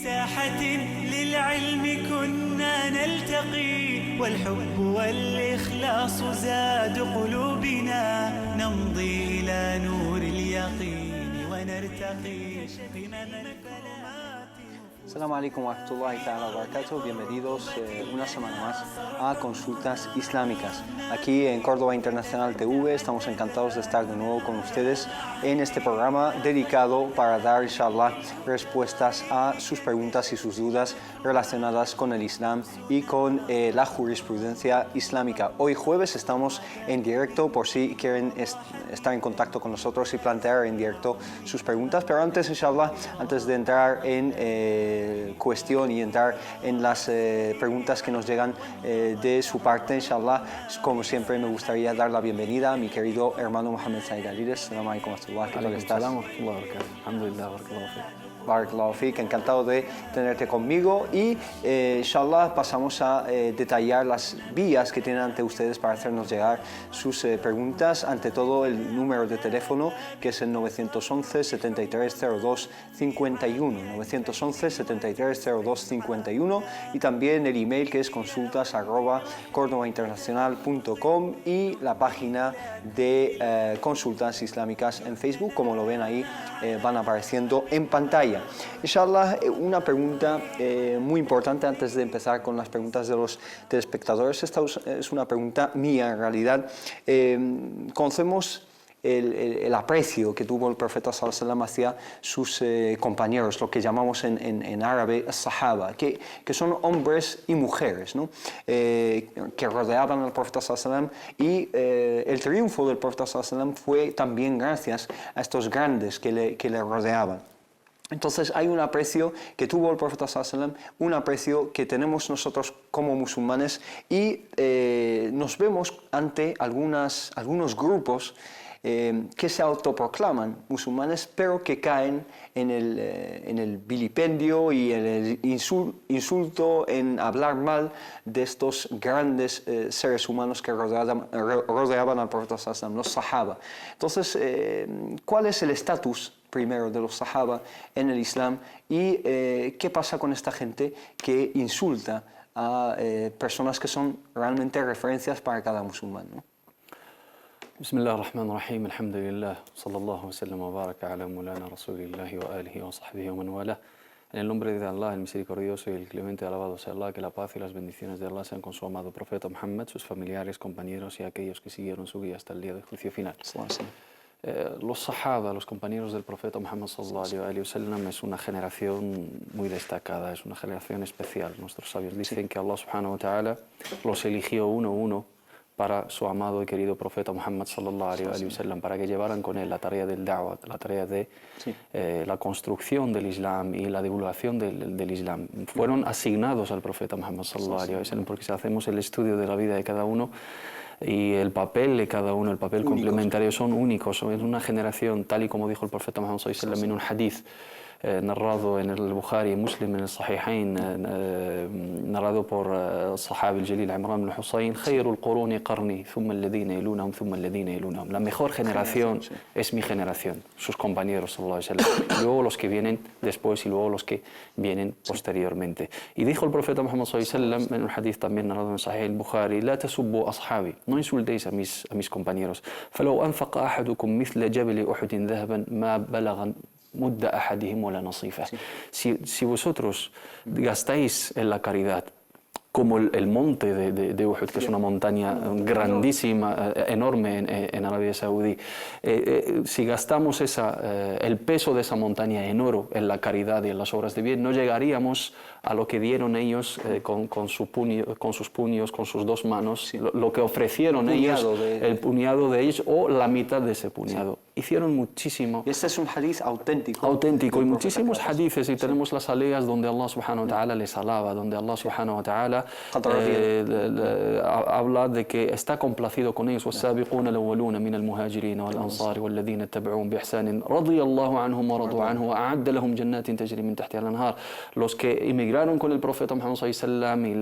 ساحة للعلم كنا نلتقي والحب والإخلاص زاد قلوبنا نمضي إلى نور اليقين ونرتقي قمم الكلمات. Assalamu alaikum wa rahmatullahi ta'ala wa barakatuh. Bienvenidos una semana más a Consultas Islámicas. Aquí en Córdoba Internacional TV estamos encantados de estar de nuevo con ustedes en este programa dedicado para dar, inshallah, respuestas a sus preguntas y sus dudas relacionadas con el Islam y con la jurisprudencia islámica. Hoy jueves estamos en directo por si quieren estar en contacto con nosotros y plantear en directo sus preguntas, pero antes, inshallah, antes de entrar en cuestión y entrar en las preguntas que nos llegan de su parte, inshallah, como siempre me gustaría dar la bienvenida a mi querido hermano Mohamed Said Alides. Assalamu alaikum wa rahmatullah, ¿qué tal estás? Alhamdulillah, barakallahu fiik. Barakallahu fiik, encantado de tenerte conmigo y inshallah pasamos a detallar las vías que tienen ante ustedes para hacernos llegar sus preguntas. Ante todo el número de teléfono que es el 911 7302 51, 911 7302 51 y también el email que es consultas@cordobainternacional.com y la página de Consultas Islámicas en Facebook, como lo ven ahí, van apareciendo en pantalla. Inshallah, una pregunta muy importante antes de empezar con las preguntas de los telespectadores. Esta es una pregunta mía en realidad. Conocemos el aprecio que tuvo el profeta sallallahu alaihi wasallam hacia sus compañeros, lo que llamamos en árabe sahaba, que son hombres y mujeres, ¿no? Que rodeaban al profeta sallallahu alaihi wasallam y el triunfo del profeta sallallahu alaihi wasallam fue también gracias a estos grandes que le rodeaban. Entonces hay un aprecio que tuvo el profeta sallallahu alaihi wasallam, un aprecio que tenemos nosotros como musulmanes y nos vemos ante algunos grupos que se autoproclaman musulmanes, pero que caen en el vilipendio y en el insulto, en hablar mal de estos grandes seres humanos que rodeaban al profeta sallallahu alaihi wasallam, los sahaba. Entonces, ¿cuál es el estatus primero de los sahaba en el Islam y qué pasa con esta gente que insulta a personas que son realmente referencias para cada musulmán, ¿no? Bismillah ar-Rahman ar-Rahim, alhamdulillah, sallallahu wa sallam wa baraka ala mulana rasulillahi wa alihi wa sahbihi wa man wala. En el nombre de Allah, el misericordioso y el clemente, alabado sea Allah, que la paz y las bendiciones de Allah sean con su amado profeta Muhammad, sus familiares, compañeros y aquellos que siguieron su guía hasta el día del juicio final. Los sahaba, los compañeros del profeta Muhammad sallallahu alaihi wasallam, es una generación muy destacada, es una generación especial. Nuestros sabios dicen que Allah subhanahu wa ta'ala los eligió uno a uno para su amado y querido profeta Muhammad sallallahu alaihi wasallam, para que llevaran con él la tarea del da'wah, la tarea de la construcción del Islam y la divulgación del Islam. Fueron asignados al profeta Muhammad sallallahu alaihi wasallam, porque si hacemos el estudio de la vida de cada uno y el papel de cada uno, el papel complementario, son únicos. Es una generación, tal y como dijo el profeta Muhammad sallallahu alaihi wasallam en un hadith narrado en el Bukhari y Muslim en el Sahihain, narrado por Sahabi al-Jalil Imran ibn Husayn: Khayrul quruni qarni, thumma alladhina yalunahum, thumma alladhina yalunahum. La mejor generación es mi generación, sus compañeros sallallahu alaihi wasallam, luego los que vienen después y luego los que vienen posteriormente. Y dijo el profeta Muhammad sallallahu alaihi wasallam en un hadith también narrado en Sahih al-Bukhari: La tasubbu ashabi, no insultéis a mis compañeros. Falau anfaqa ahadukum mithla jabali Uhudin dhahaban ma balagha mudda ahadihim wala nasifa. Si vosotros gastáis en la caridad como el monte de Uhud, que es una montaña grandísima, enorme en Arabia Saudí, si gastamos el peso de esa montaña en oro, en la caridad y en las obras de bien, no llegaríamos a lo que dieron ellos con sus puños, con sus dos manos, lo que ofrecieron ellos, el puñado de ellos o la mitad de ese puñado. Hicieron muchísimo. Y este es un hadith auténtico. Auténtico. Y muchísimos hadithes, y tenemos las aleas donde Allah subhanahu wa ta'ala les alaba, donde Allah subhanahu wa ta'ala habla de que está complacido con ellos. والسابقون الأولون من المهاجرين والأنصار والذين اتبعوهم بإحسان رضي الله عنهم ورضوا عنه وأعد لهم جنات تجري من تحتها الأنهار. Los que emigraron con el profeta Muhammad sallallahu alaihi wasallam y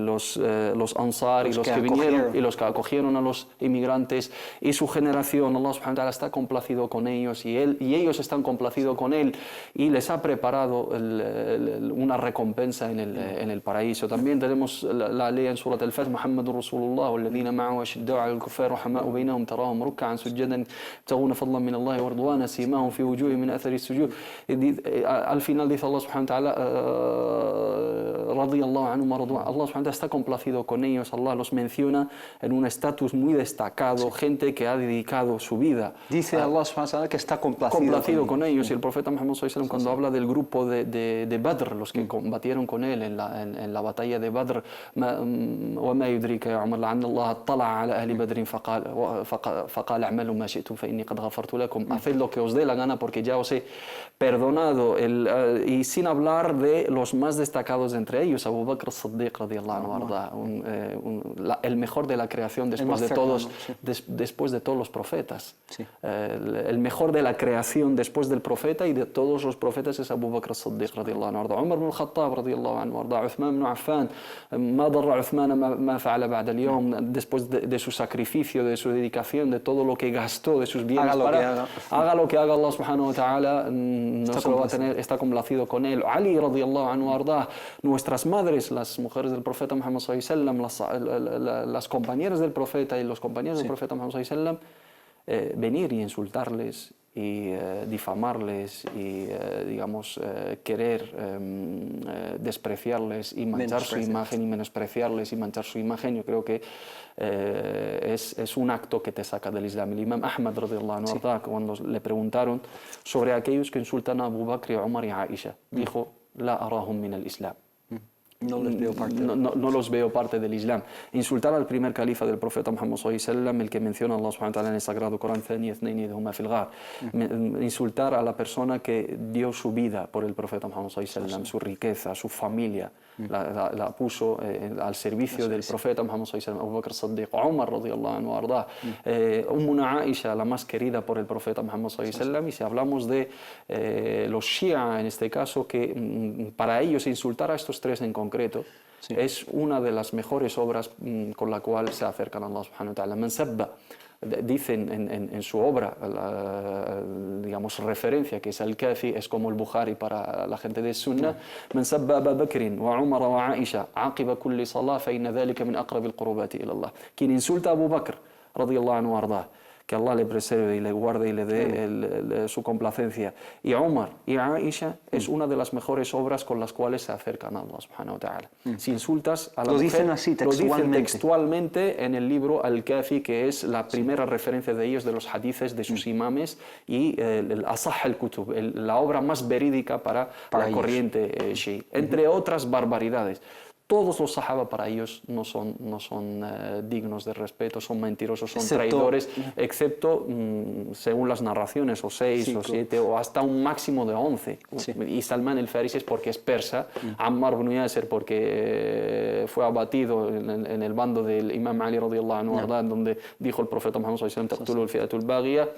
los ansar y los que vinieron y los que acogieron a los inmigrantes y su generación, Allah subhanahu wa ta'ala está complacido con con ellos y ellos están complacidos con él y les ha preparado una recompensa en el paraíso. También tenemos la ley en Surat al-Fath, Muhammadur Rasulullah, والذين معه أشداء على الكفار رحماء بينهم تراهم ركعا سجدا يبتغون فضلا من الله ورضوانا سيماهم في وجوههم من أثر السجود. Al final dice Allah subhanahu wa ta'ala, radiyallahu anhum wa radwan. Allah subhanahu wa ta'ala está complacido con ellos. Allah los menciona en un estatus muy destacado, gente que ha dedicado su vida. Dice Allah subhanahu wa ta'ala que está complacido con ellos. Y el profeta Muhammad sallallahu alaihi wasallam, cuando habla del grupo de Badr, los que combatieron con él en la batalla de Badr, وما يدريك يا عمر لعل الله اطلع على أهل بدر فقال اعملوا ما شئتم فإني قد غفرت لكم. Haced lo que os dé la gana porque ya os he perdonado. Y sin hablar de los más destacados entre ellos, Abu Bakr as-Siddiq radiyallahu anhu, el mejor de la creación después de todos los profetas. Sí. El mejor de la creación después del profeta y de todos los profetas es Abu Bakr as-Siddiq radiyallahu anhu. Umar ibn al-Khattab radiyallahu anhu, Uthman ibn Affan, ما ضر عثمان ما فعل بعد اليوم, después de su sacrificio, de su dedicación, de todo lo que gastó, de sus bienes, haga lo que haga Allah subhanahu wa ta'ala, no se lo va a tener, está complacido con él. Ali radiyallahu anhu arda, nuestras madres, las mujeres del profeta Muhammad sallallahu alaihi wasallam, las compañeras del profeta y los compañeros del profeta Muhammad sallallahu alaihi wasallam, venir y insultarles y difamarles y digamos querer despreciarles y manchar su imagen y menospreciarles y manchar su imagen, yo creo que es un acto que te saca del Islam. El Imam Ahmad radiyallahu anhu, cuando le preguntaron sobre aquellos que insultan a Abu Bakr y a Umar y a Aisha, dijo: la arahum min al-Islam. No los veo parte. No los veo parte del Islam. Insultar al primer califa del profeta Muhammad sallallahu alaihi wasallam, el que menciona Allah subhanahu wa ta'ala en el sagrado Corán, insultar a la persona que dio su vida por el profeta Muhammad sallallahu alaihi wasallam, su riqueza, su familia, la puso al servicio del profeta Muhammad sallallahu alaihi wasallam. Abu Bakr as-Siddiq, Umar radiyallahu anhu arda, Ummuna Aisha, la más querida por el profeta Muhammad sallallahu alaihi wasallam. Y si hablamos de los Shia en este caso, que para ellos insultar a estos tres en concreto es una de las mejores obras con la cual se acercan a Allah subhanahu wa ta'ala. Man sabba, dicen en su obra, digamos referencia, que es al-Kafi, es como el Bukhari para la gente de Sunnah: Man sabba Abu Bakr wa Umar wa Aisha aqiba kulli salah fa inna dhalika min aqrab al-qurubati ila Allah. Quien insulta a Abu Bakr radiyallahu anhu arda, que Allah le preserve y le guarde y le dé su complacencia, y a Umar y a Aisha, es una de las mejores obras con las cuales se acercan a Allah subhanahu wa ta'ala. Si insultas a la mujer, dicen así, textualmente. Lo dicen textualmente en el libro Al-Kafi, que es la primera referencia de ellos, de los hadices de sus imames, y el Asah al-Kutub, la obra más verídica para la corriente Shi, entre otras barbaridades. Todos los sahaba para ellos no son dignos de respeto, son mentirosos, son traidores, excepto, según las narraciones, o 6 o 7 o hasta un máximo de 11. Y Salman el-Farisi es porque es persa, Ammar ibn Yasir porque fue abatido en el bando del Imam Ali radiyallahu anhu, donde dijo el profeta Muhammad sallallahu alaihi wasallam: taqtulu al-fi'atu al-baghiya.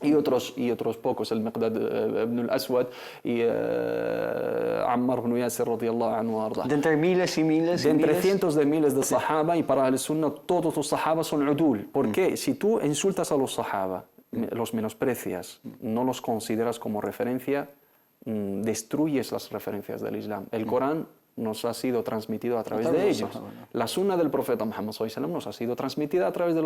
Y otros pocos, el Miqdad ibn al-Aswad y Ammar ibn Yasir radiyallahu anhu arda. De entre miles y miles. De entre cientos de miles de sahaba, y para el Sunnah todos los sahaba son udul. ¿Por qué? Si tú insultas a los sahaba, los menosprecias, no los consideras como referencia, destruyes las referencias del Islam. El Corán nos ha sido transmitido a través de ellos. La sunna del profeta Muhammad sallallahu alaihi wasallam nos ha sido transmitida a través de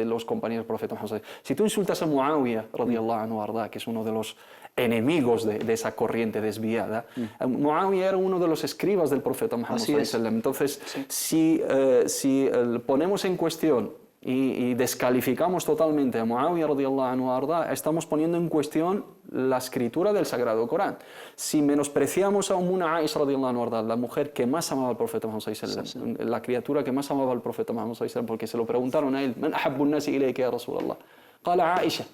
los compañeros del profeta Muhammad sallallahu alaihi wasallam. Si tú insultas a Muawiyah radiyallahu anhu arda, que es uno de los enemigos de esa corriente desviada, Muawiyah era uno de los escribas del profeta Muhammad sallallahu alaihi wasallam. Entonces, si ponemos en cuestión y descalificamos totalmente a Muawiyah radiyallahu anhu arda, estamos poniendo en cuestión la escritura del Sagrado Corán. Si menospreciamos a Ummuna Aisha radiyallahu anha arda, la mujer que más amaba al profeta Muhammad sallallahu alaihi wasallam, la criatura que más amaba al profeta Muhammad sallallahu alaihi wasallam, porque se lo preguntaron a él: Man ahabbu an-nasi ilayka ya Rasulallah? Qala Aisha.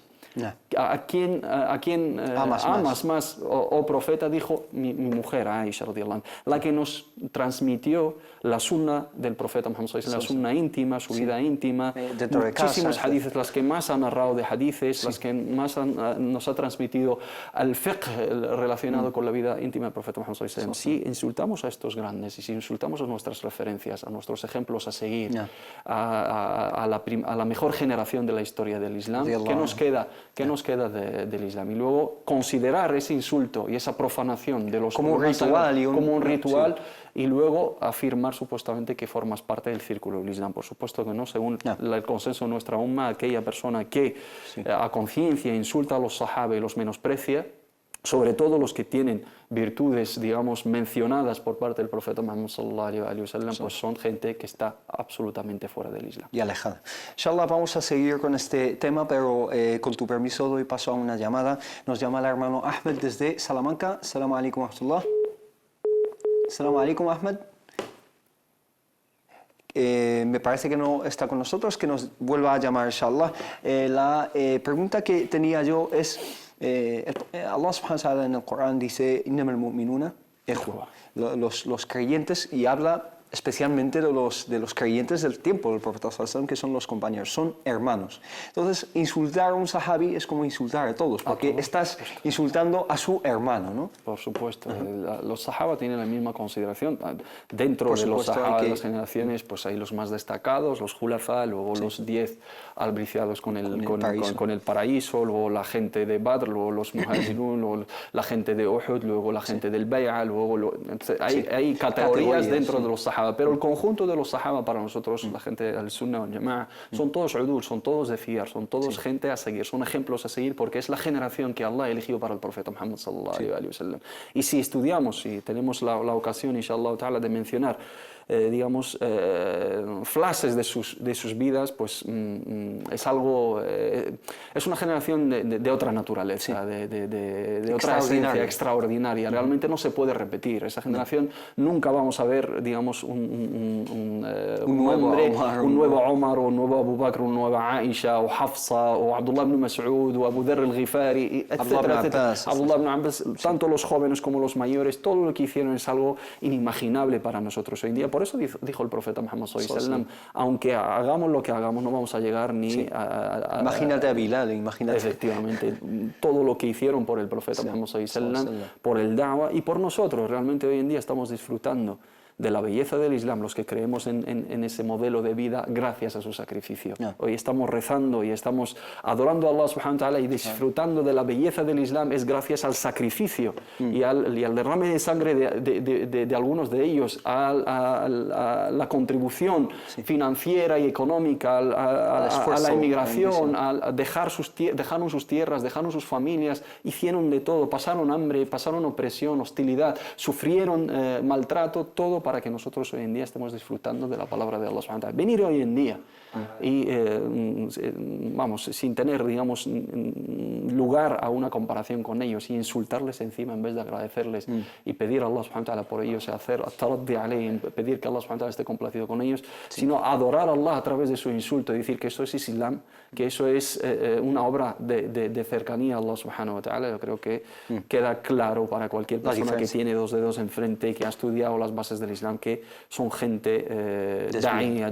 ¿A quién amas más, oh profeta? Dijo: mi mujer, Aisha radiyallahu anha, la que nos transmitió la sunna del profeta Muhammad sallallahu alaihi wasallam, la sunna íntima, su vida íntima, muchísimos hadices, las que más han narrado de hadices, las que más nos ha transmitido al fiqh relacionado con la vida íntima del profeta Muhammad sallallahu alaihi wasallam. Si insultamos a estos grandes y si insultamos a nuestras referencias, a nuestros ejemplos a seguir, a la mejor generación de la historia del Islam, ¿qué nos queda? ¿qué nos queda del Islam? Y luego considerar ese insulto y esa profanación de los como un ritual, como un ritual, y luego afirmar supuestamente que formas parte del círculo del Islam. Por supuesto que no, según el consenso de nuestra umma, aquella persona que a conciencia insulta a los sahaba y los menosprecia, sobre todo los que tienen virtudes, digamos, mencionadas por parte del profeta Muhammad sallallahu alaihi wasallam, pues son gente que está absolutamente fuera del Islam. Y alejada. Inshallah, vamos a seguir con este tema, pero con tu permiso doy paso a una llamada. Nos llama el hermano Ahmed desde Salamanca. Assalamu alaikum wa rahmatullah. Assalamu alaikum, Ahmed. Me parece que no está con nosotros, que nos vuelva a llamar, inshallah. La pregunta que tenía yo es, Allah subhanahu wa ta'ala en el Corán dice, innamal mu'minuna ikhwa, los creyentes, y habla especialmente de los creyentes del tiempo del profeta sallallahu alaihi wasallam, que son los compañeros, son hermanos. Entonces, insultar a un sahabi es como insultar a todos, porque estás insultando a su hermano, ¿no? Por supuesto. Los sahaba tienen la misma consideración. Dentro de los sahaba de las generaciones, pues hay los más destacados, los Julafa, luego los 10 albriciados con el paraíso, luego la gente de Badr, luego los Muhajirun, luego la gente de Uhud, luego la gente del Bay'a, luego hay categorías dentro de los sahaba. Pero el conjunto de los sahaba para nosotros, la gente del Sunnah wal Jama'a, son todos udul, son todos de fiar, son todos gente a seguir, son ejemplos a seguir, porque es la generación que Allah eligió para el profeta Muhammad sallallahu alaihi wasallam. Y si estudiamos, si tenemos la ocasión, inshallah ta'ala, de mencionar digamos, flashes de sus vidas, pues es algo, es una generación de otra naturaleza, de otra esencia extraordinaria. Realmente no se puede repetir. Esa generación nunca vamos a ver, digamos, un nuevo Omar, o un nuevo Abu Bakr, un nuevo Aisha, o Hafsa, o Abdullah ibn Mas'ud, o Abu Dharr al-Ghifari, etcétera. Abdullah ibn Abbas, tanto los jóvenes como los mayores, todo lo que hicieron es algo inimaginable para nosotros hoy en día. Por eso dijo el profeta Muhammad sallallahu alaihi wasallam, aunque hagamos lo que hagamos, no vamos a llegar ni a... Imagínate a Bilal, imagínate. Efectivamente, todo lo que hicieron por el profeta Muhammad sallallahu alaihi wasallam, por el da'wah y por nosotros. Realmente hoy en día estamos disfrutando de la belleza del Islam, los que creemos en ese modelo de vida, gracias a su sacrificio. Hoy estamos rezando y estamos adorando a Allah subhanahu wa ta'ala y disfrutando de la belleza del Islam, es gracias al sacrificio y al derrame de sangre de algunos de ellos, a la contribución financiera y económica, a la inmigración, dejaron sus tierras, dejaron sus familias, hicieron de todo, pasaron hambre, pasaron opresión, hostilidad, sufrieron maltrato, todo para que nosotros hoy en día estemos disfrutando de la palabra de Allah subhanahu wa ta'ala. Venir hoy en día y vamos, sin tener, digamos, lugar a una comparación con ellos y insultarles encima en vez de agradecerles y pedir a Allah subhanahu wa ta'ala por ellos, hacer at-taraddi alayhim, pedir que Allah subhanahu wa ta'ala esté complacido con ellos, sino adorar a Allah a través de su insulto y decir que eso es Islam, que eso es una obra de cercanía a Allah subhanahu wa ta'ala. Yo creo que queda claro para cualquier persona que tiene dos dedos enfrente y que ha estudiado las bases del Islam, que son gente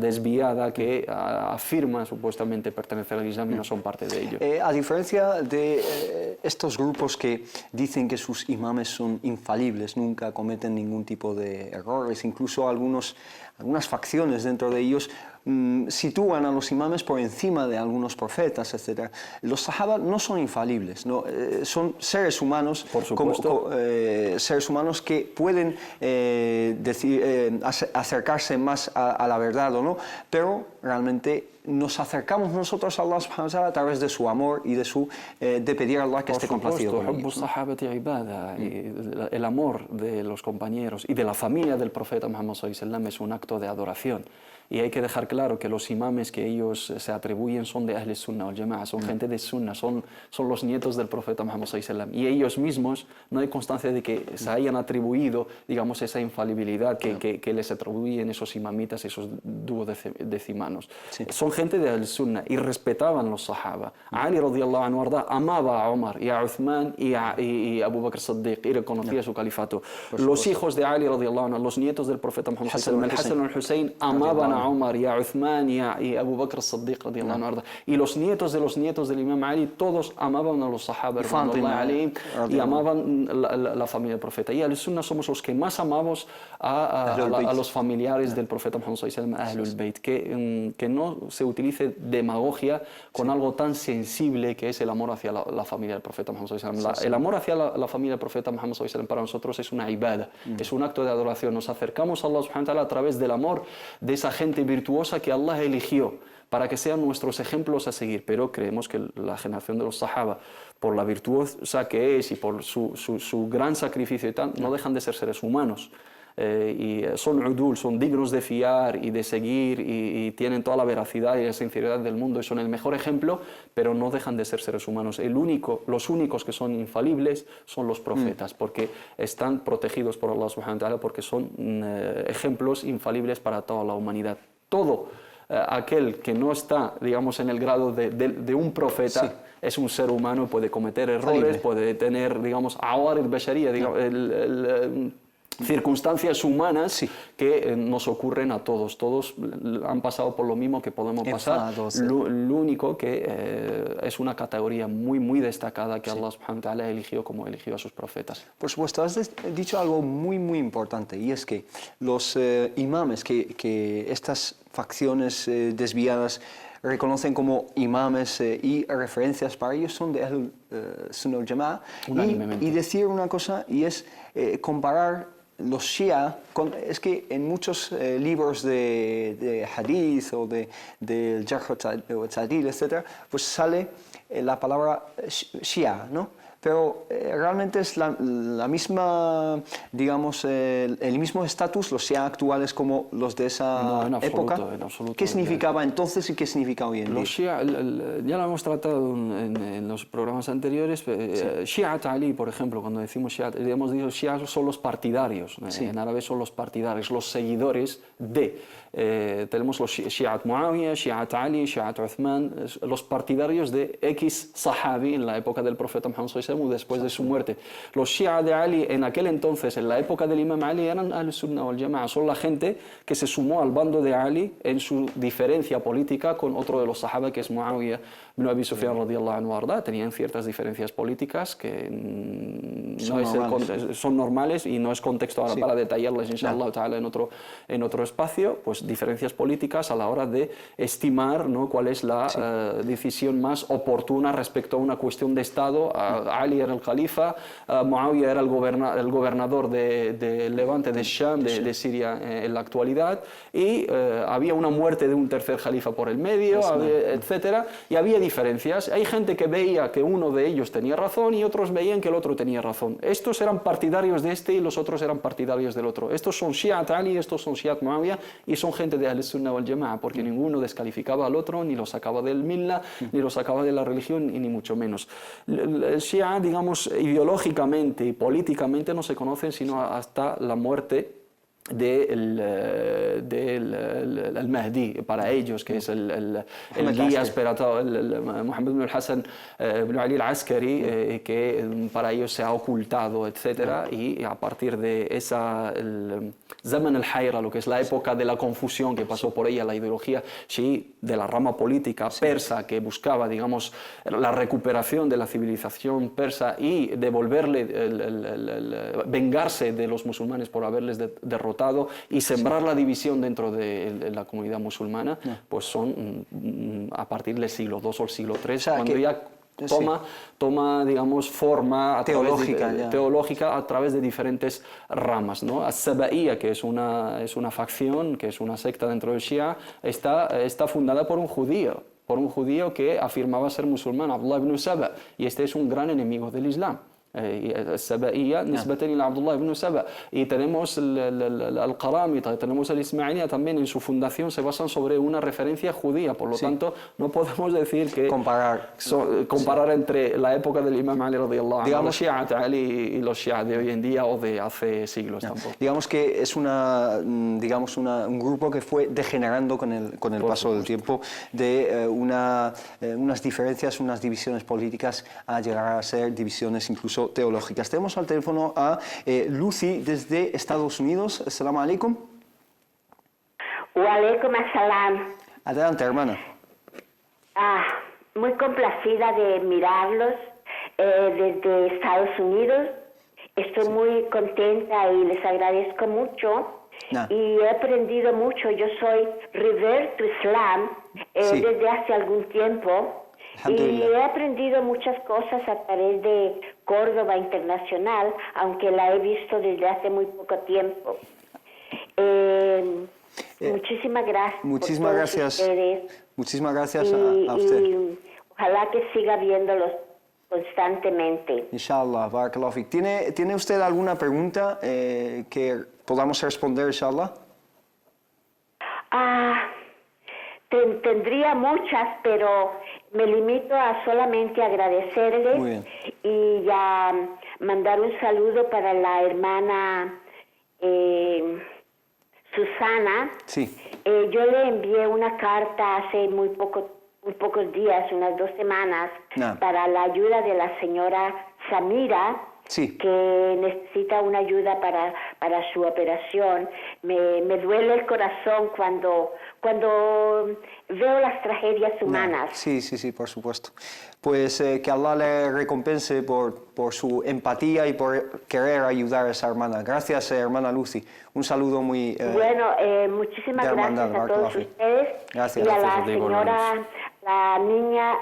desviada, que afirma supuestamente pertenecer al Islam y no son parte de ello. A diferencia de estos grupos que dicen que sus imames son infalibles, nunca cometen ningún tipo de errores, incluso algunas facciones dentro de ellos sitúan a los imames por encima de algunos profetas, etc. Los sahaba no son infalibles, ¿no? Son seres humanos, por supuesto, seres humanos que pueden acercarse más a la verdad o no, pero realmente nos acercamos nosotros a Allah subhanahu wa ta'ala a través de su amor y de pedir a Allah que esté complacido con ellos. El amor de los compañeros y de la familia del profeta Muhammad sallallahu alaihi wasallam es un acto de adoración. Y hay que dejar claro que los imames que ellos se atribuyen son de Ahl Sunnah wal Jama'a, son gente de Sunnah, son los nietos del profeta Muhammad sallallahu alaihi wasallam. Y ellos mismos no hay constancia de que se hayan atribuido, digamos, esa infalibilidad que les atribuyen esos imamitas, esos duodecimanos. Son gente de Ahl Sunnah y respetaban los sahaba. Ali radiyallahu anhu arda amaba a Omar y a Uthman y a Abu Bakr Siddiq y reconocía su califato. Los hijos de Ali radiyallahu anhu, los nietos del profeta Muhammad sallallahu alaihi wasallam, el Hasan y el Hussein, amaban a Omar y a Uthman y a Abu Bakr Siddiq radiyallahu anhu. Y los nietos del Imam Ali, todos amaban a los sahaba y amaban la familia del profeta. Y al-Sunnah somos los que más amamos a los familiares del profeta Muhammad sallallahu alaihi wasallam, Ahlul Bayt, que no se utilice demagogia con algo tan sensible que es el amor hacia la familia del profeta Muhammad sallallahu alaihi wasallam. El amor hacia la familia del profeta Muhammad sallallahu alaihi wasallam para nosotros es una ibada, es un acto de adoración. Nos acercamos a Allah subhanahu wa ta'ala a través del amor de esa gente virtuosa que Allah eligió para que sean nuestros ejemplos a seguir. Pero creemos que la generación de los sahaba, por la virtuosa que es y por su gran sacrificio y tal, no dejan de ser seres humanos. Y son udul, son dignos de fiar y de seguir y tienen toda la veracidad y la sinceridad del mundo y son el mejor ejemplo, pero no dejan de ser seres humanos. Los únicos que son infalibles son los profetas, porque están protegidos por Allah subhanahu wa ta'ala, porque son ejemplos infalibles para toda la humanidad. Todo aquel que no está, digamos, en el grado de un profeta, es un ser humano, puede cometer errores, puede tener, digamos, awarid basharia, digamos, circunstancias humanas que nos ocurren a todos. Todos han pasado por lo mismo que podemos pasar. Lo único que es una categoría muy, muy destacada que Allah subhanahu wa ta'ala eligió como eligió a sus profetas. Por supuesto, has dicho algo muy, muy importante, y es que los imames, que estas facciones desviadas reconocen como imames y referencias para ellos, son de Ahl Sunnah wal Jama'a. Y decir una cosa, y es comparar los Shia, es que en muchos libros de hadith o del Jarh o Ta'dil, etc., pues sale la palabra Shia, ¿no? Pero realmente es la misma, digamos, el mismo estatus, los Shia actuales como los de esa época. En absoluto. ¿Qué significaba entonces y qué significa hoy en día? Los Shia, ya lo hemos tratado en los programas anteriores. Shi'at Ali, por ejemplo, cuando decimos Shi'at, hemos dicho Shia son los partidarios. En árabe son los partidarios, los seguidores de. Tenemos los Shi'at Muawiyah, Shi'at Ali, Shi'at Uthman, los partidarios de X sahabi en la época del profeta Muhammad sallallahu alaihi wasallam después de su muerte. Los Shi'at de Ali en aquel entonces, en la época del Imam Ali, eran Ahl Sunnah wal Jama'a, son la gente que se sumó al bando de Ali en su diferencia política con otro de los sahaba, que es Muawiyah ibn Abi Sufyan radiyallahu anhu arda. Tenían ciertas diferencias políticas que son normales y no es contexto ahora para detallarlas, inshallah ta'ala, en otro espacio. Pues diferencias políticas a la hora de estimar, ¿no?, cuál es la decisión más oportuna respecto a una cuestión de Estado. Ali era el califa, Muawiyah era el gobernador de Levante, de Sham, de Siria en la actualidad, y había una muerte de un tercer califa por el medio, etcétera, y había diferencias. Hay gente que veía que uno de ellos tenía razón y otros veían que el otro tenía razón. Estos eran partidarios de este y los otros eran partidarios del otro. Estos son Shi'at Ali, estos son Shi'at Muawiyah, y son gente de Ahl Sunnah wal Jama'a, porque ninguno descalificaba al otro, ni lo sacaba del Millah, ni lo sacaba de la religión, y ni mucho menos. El Shia, digamos, ideológicamente y políticamente no se conocen sino hasta la muerte del Mahdi, para ellos, que es el guía esperado, Muhammad ibn al-Hasan ibn Ali al-Askari, que para ellos se ha ocultado, etcétera, y a partir de esa Zaman al-Hayra, lo que es la época de la confusión que pasó por ella la ideología chií de la rama política persa, que buscaba, digamos, la recuperación de la civilización persa y devolverle, vengarse de los musulmanes por haberles derrotado y sembrar la división dentro de la comunidad musulmana, pues son a partir del siglo II o el siglo III, cuando ya toma, digamos, forma teológica a través de diferentes ramas, ¿no? As-Saba'iyya, que es una facción, que es una secta dentro del Shia, está fundada por un judío que afirmaba ser musulmán, Abdullah ibn Saba, y este es un gran enemigo del Islam. السبائية نسبة إلى عبد الله بن سبأ, y tenemos el Qaramita, tenemos el Ismailiyya también, en su fundación se basan sobre una referencia judía, por lo tanto no podemos decir que comparar entre la época del Imam Ali radiyallahu anhu, los Shi'at Ali y los Shi'at de hoy en día o de hace siglos tampoco. Digamos que es un grupo que fue degenerando con el paso del tiempo, de unas diferencias, unas divisiones políticas, a llegar a ser divisiones incluso teológicas. Tenemos al teléfono a Lucy desde Estados Unidos. Assalamu alaikum. Wa alaikum assalam. Adelante, hermana. Muy complacida de mirarlos desde Estados Unidos. Estoy muy contenta y les agradezco mucho Nah. y he aprendido mucho. Yo soy Revert to Islam Sí. desde hace algún tiempo. Y Alhamdulillah. he aprendido muchas cosas a través de Córdoba Internacional, aunque la he visto desde hace muy poco tiempo. Muchísimas gracias. Muchísimas por todos gracias. ustedes. Muchísimas gracias Y, a usted. y ojalá que siga viéndolos constantemente. Inshallah, barakallahu fik. ¿Tiene usted alguna pregunta que podamos responder, inshallah? Tendría muchas, pero me limito a solamente agradecerles Muy bien. y a mandar un saludo para la hermana Susana. Sí. Yo le envié una carta hace muy pocos días, unas 2 semanas, Nah. para la ayuda de la señora Samira, Sí. que necesita una ayuda para su operación. Me duele el corazón cuando veo las tragedias humanas. Sí, sí, sí, por supuesto. Pues que Allah le recompense por su empatía y por querer ayudar a esa hermana. Gracias, hermana Lucy. Un saludo muy... Bueno, muchísimas de hermandad, gracias a todos barakallahu fik. ustedes. Gracias. Y a Gracias a la ti, señora, la niña,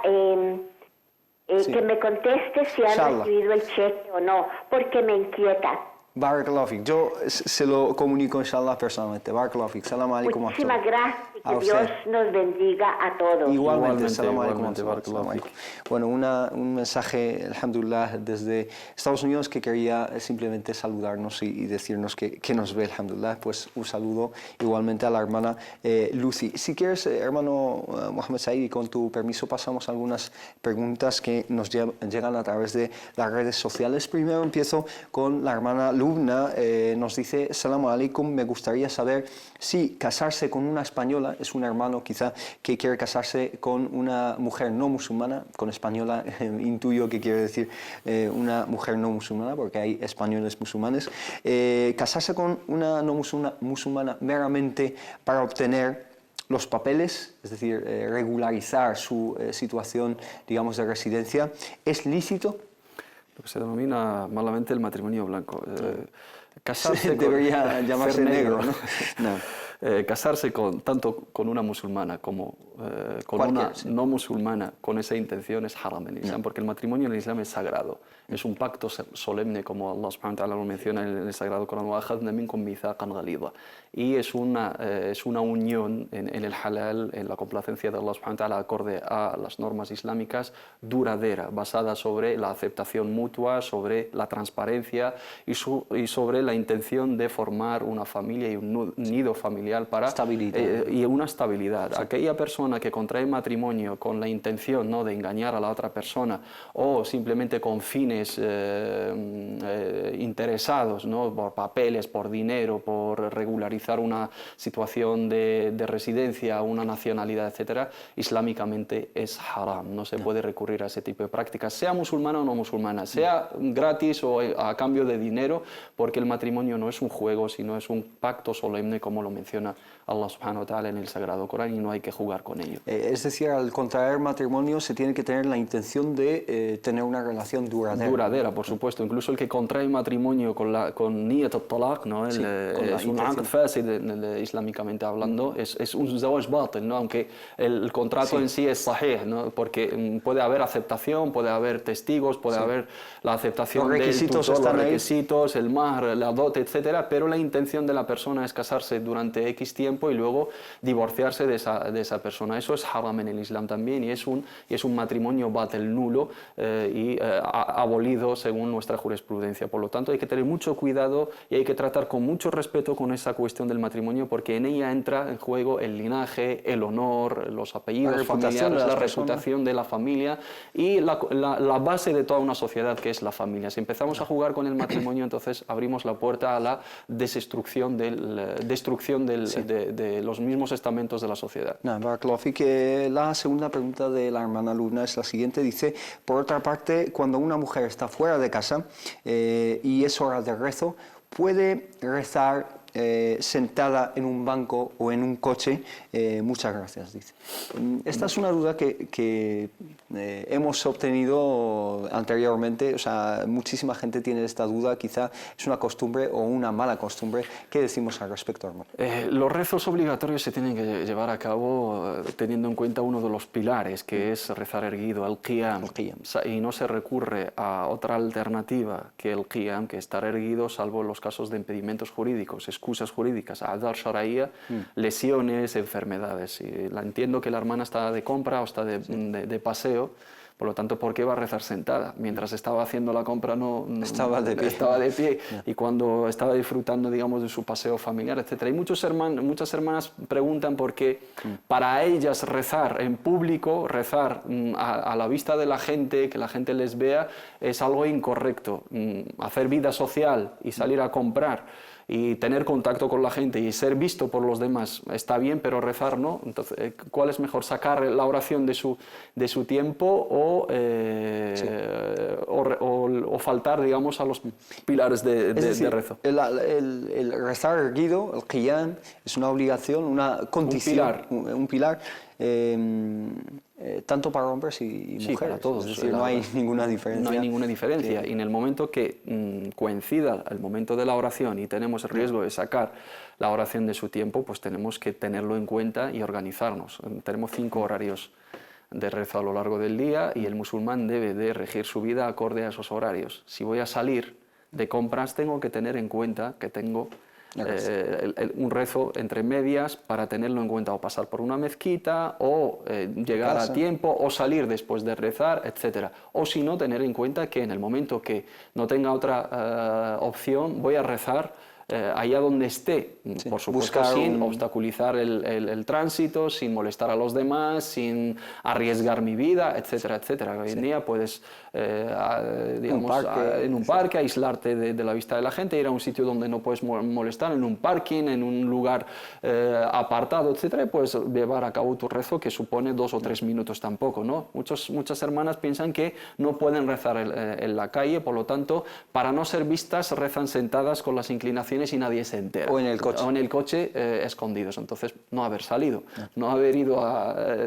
Sí. que me conteste si han Inshallah. recibido el cheque o no, porque me inquieta. Barakallahu fik. Yo se lo comunico, inshallah, personalmente. Barakallahu fik. Salam alaikum. wa Muchísimas rahmatullah. gracias y A que usted. Dios nos bendiga a todos. Igualmente, salam alaikum. igualmente, barakallahu Salam alaikum. Bueno, un mensaje, alhamdulillah, desde Estados Unidos que quería simplemente saludarnos y decirnos que nos ve, alhamdulillah. Pues un saludo igualmente a la hermana Lucy. Si quieres, hermano Mohamed Said, con tu permiso pasamos algunas preguntas que nos llegan a través de las redes sociales. Primero empiezo con la hermana Lubna. Nos dice, salam alaikum, me gustaría saber si casarse con una española, es un hermano quizá que quiere casarse con una mujer no musulmana, con española intuyo que quiere decir una mujer no musulmana, porque hay españoles musulmanes, casarse con una no musulmana meramente para obtener los papeles, es decir, regularizar su situación, digamos, de residencia, ¿es lícito? Lo que se denomina malamente el matrimonio blanco. Casarse Debería llamarse ser negro, ¿no? No. Casarse tanto con una musulmana como con Cualquier, una sí. no musulmana con esa intención es haram en el Islam, porque el matrimonio en el Islam es sagrado, es un pacto solemne, como Allah subhanahu wa ta'ala lo menciona en el Sagrado Corán, وَأَخَذْنَا مِنْكُمْ مِيثَاقًا غَلِيظًا, y es una unión en el halal, en la complacencia de Allah subhanahu wa ta'ala acorde a las normas islámicas, duradera, basada sobre la aceptación mutua, sobre la transparencia y sobre la intención de formar una familia y un nido familiar para Estabilidad. y una estabilidad. Sí. Aquella persona que contrae matrimonio con la intención, ¿no?, de engañar a la otra persona o simplemente con fines interesados, ¿no?, por papeles, por dinero, por regularizar una situación de residencia, una nacionalidad, etcétera, islámicamente es haram. No se puede recurrir a ese tipo de prácticas, sea musulmana o no musulmana, sea gratis o a cambio de dinero, porque el matrimonio no es un juego, sino es un pacto solemne, como lo menciona Allah subhanahu wa ta'ala en el Sagrado Corán, y no hay que jugar con ello. Es decir, al contraer matrimonio se tiene que tener la intención de tener una relación duradera. Duradera, por supuesto. Incluso el que contrae matrimonio con niyat al-talaq, ¿no? Sí, es un aqd fasid, islámicamente hablando, es un zawaj batil, ¿no? Aunque el contrato en sí es sahih, ¿no? Porque puede haber aceptación, puede haber testigos, puede haber la aceptación los requisitos del tutor, están los ahí. requisitos, el mahr, la dote, etcétera, pero la intención de la persona es casarse durante X tiempo y luego divorciarse de esa persona. Eso es haram en el Islam también, y es un matrimonio batil, nulo, y abolido según nuestra jurisprudencia. Por lo tanto, hay que tener mucho cuidado y hay que tratar con mucho respeto con esa cuestión del matrimonio, porque en ella entra en juego el linaje, el honor, los apellidos familiares, la reputación de la familia y la base de toda una sociedad, que es la familia. Si empezamos a jugar con el matrimonio, entonces abrimos la puerta a la destrucción de los mismos estamentos de la sociedad. Barakallahu fik. La segunda pregunta de la hermana Luna es la siguiente. Dice, por otra parte, cuando una mujer está fuera de casa y es hora de rezo, ¿puede rezar sentada en un banco o en un coche, muchas gracias, dice. Esta es una duda que hemos obtenido anteriormente, o sea, muchísima gente tiene esta duda, quizá es una costumbre o una mala costumbre. ¿Qué decimos al respecto, hermano? Los rezos obligatorios se tienen que llevar a cabo teniendo en cuenta uno de los pilares, que es rezar erguido, el qiyam. Y no se recurre a otra alternativa que el qiyam, que estar erguido, salvo en los casos de impedimentos jurídicos, excusas jurídicas, adar sharaía, lesiones, enfermedades. Y entiendo que la hermana está de compra o está de paseo. Por lo tanto, ¿por qué va a rezar sentada? Mientras estaba haciendo la compra no estaba de pie. Estaba de pie. Y cuando estaba disfrutando, digamos, de su paseo familiar, etc. Y muchas hermanas preguntan por qué para ellas rezar en público, rezar a la vista de la gente, que la gente les vea, es algo incorrecto. Hacer vida social y salir a comprar y tener contacto con la gente y ser visto por los demás está bien, pero rezar no. Entonces, ¿cuál es mejor? ¿Sacar la oración de su tiempo o faltar, digamos, a los pilares de rezo? El rezar erguido, el qiyam, es una obligación, una condición, un pilar tanto para hombres y mujeres. Para todos. Es decir, no hay ninguna diferencia. No hay ninguna diferencia. Y en el momento que coincida el momento de la oración y tenemos el riesgo de sacar la oración de su tiempo, pues tenemos que tenerlo en cuenta y organizarnos. Tenemos 5 horarios de rezo a lo largo del día y el musulmán debe de regir su vida acorde a esos horarios. Si voy a salir de compras, tengo que tener en cuenta que tengo un rezo entre medias para tenerlo en cuenta, o pasar por una mezquita, o llegar a tiempo, o salir después de rezar, etc. O si no, tener en cuenta que en el momento que no tenga otra opción, voy a rezar allá donde esté, por supuesto sin obstaculizar el tránsito, sin molestar a los demás, sin arriesgar mi vida, etcétera, etcétera. Hoy en día puedes, digamos, en un parque, aislarte de la vista de la gente, ir a un sitio donde no puedes molestar, en un parking, en un lugar apartado, etcétera, y puedes llevar a cabo tu rezo, que supone 2 o 3 minutos tampoco, ¿no? Muchas hermanas piensan que no pueden rezar en la calle, por lo tanto, para no ser vistas, rezan sentadas con las inclinaciones y nadie se entera. O en el coche. Escondidos. Entonces, no haber salido, no haber ido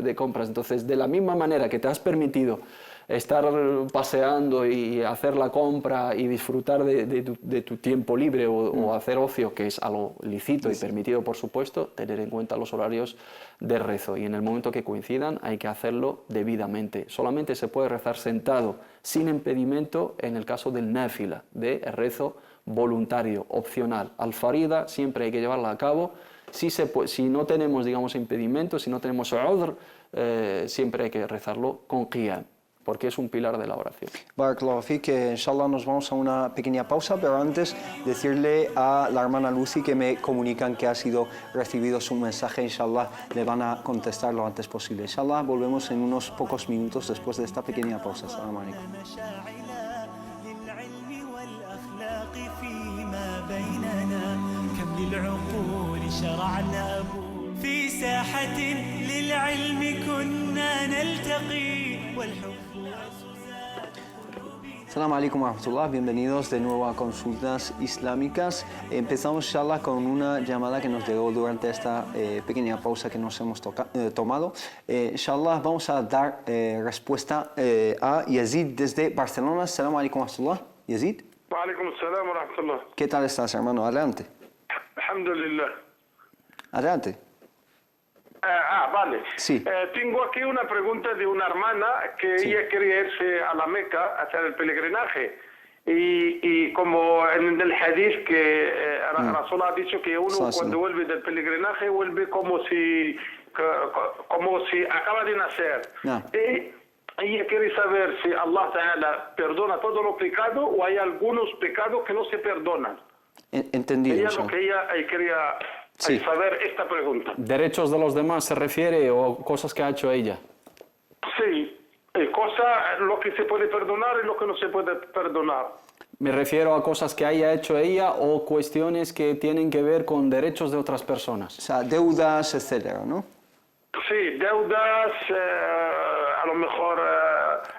de compras. Entonces, de la misma manera que te has permitido estar paseando y hacer la compra y disfrutar de tu tiempo libre o hacer ocio, que es algo lícito y permitido, por supuesto, tener en cuenta los horarios de rezo. Y en el momento que coincidan hay que hacerlo debidamente. Solamente se puede rezar sentado, sin impedimento, en el caso del náfila, de rezo voluntario, opcional. Al-farida siempre hay que llevarla a cabo. Si no tenemos, digamos, impedimentos, si no tenemos udhr, siempre hay que rezarlo con qiyam, porque es un pilar de la oración. Barakallahu fik, inshallah nos vamos a una pequeña pausa, pero antes decirle a la hermana Lucy que me comunican que ha sido recibido su mensaje, inshallah le van a contestar lo antes posible. Inshallah volvemos en unos pocos minutos después de esta pequeña pausa. Assalamu alaikum. في ساحة للعلم كنا نلتقي والحب. Assalamu alaikum wa rahmatullah, bienvenidos de nuevo a Consultas Islámicas. Empezamos inshallah con una llamada que nos llegó durante esta pequeña pausa que nos hemos tomado. Inshallah vamos a dar respuesta a Yazid desde Barcelona. Assalamu alaikum wa rahmatullah. Yazid. Wa alaikum assalam wa rahmatullah. ¿Qué tal estás, hermano? Adelante. Alhamdulillah. Adelante. Vale. Sí. Tengo aquí una pregunta de una hermana que ella quería irse a la Meca a hacer el peregrinaje. Y como en el hadith que Rasul ha dicho que uno cuando vuelve del peregrinaje vuelve como si acaba de nacer. Y ella quiere saber si Allah Ta'ala perdona todos los pecados o hay algunos pecados que no se perdonan. Entendido. Ella lo que ella quería saber esta pregunta. ¿Derechos de los demás se refiere o cosas que ha hecho ella? Sí, lo que se puede perdonar y lo que no se puede perdonar. Me refiero a cosas que haya hecho ella o cuestiones que tienen que ver con derechos de otras personas. O sea, deudas, etcétera, ¿no? Sí, deudas, a lo mejor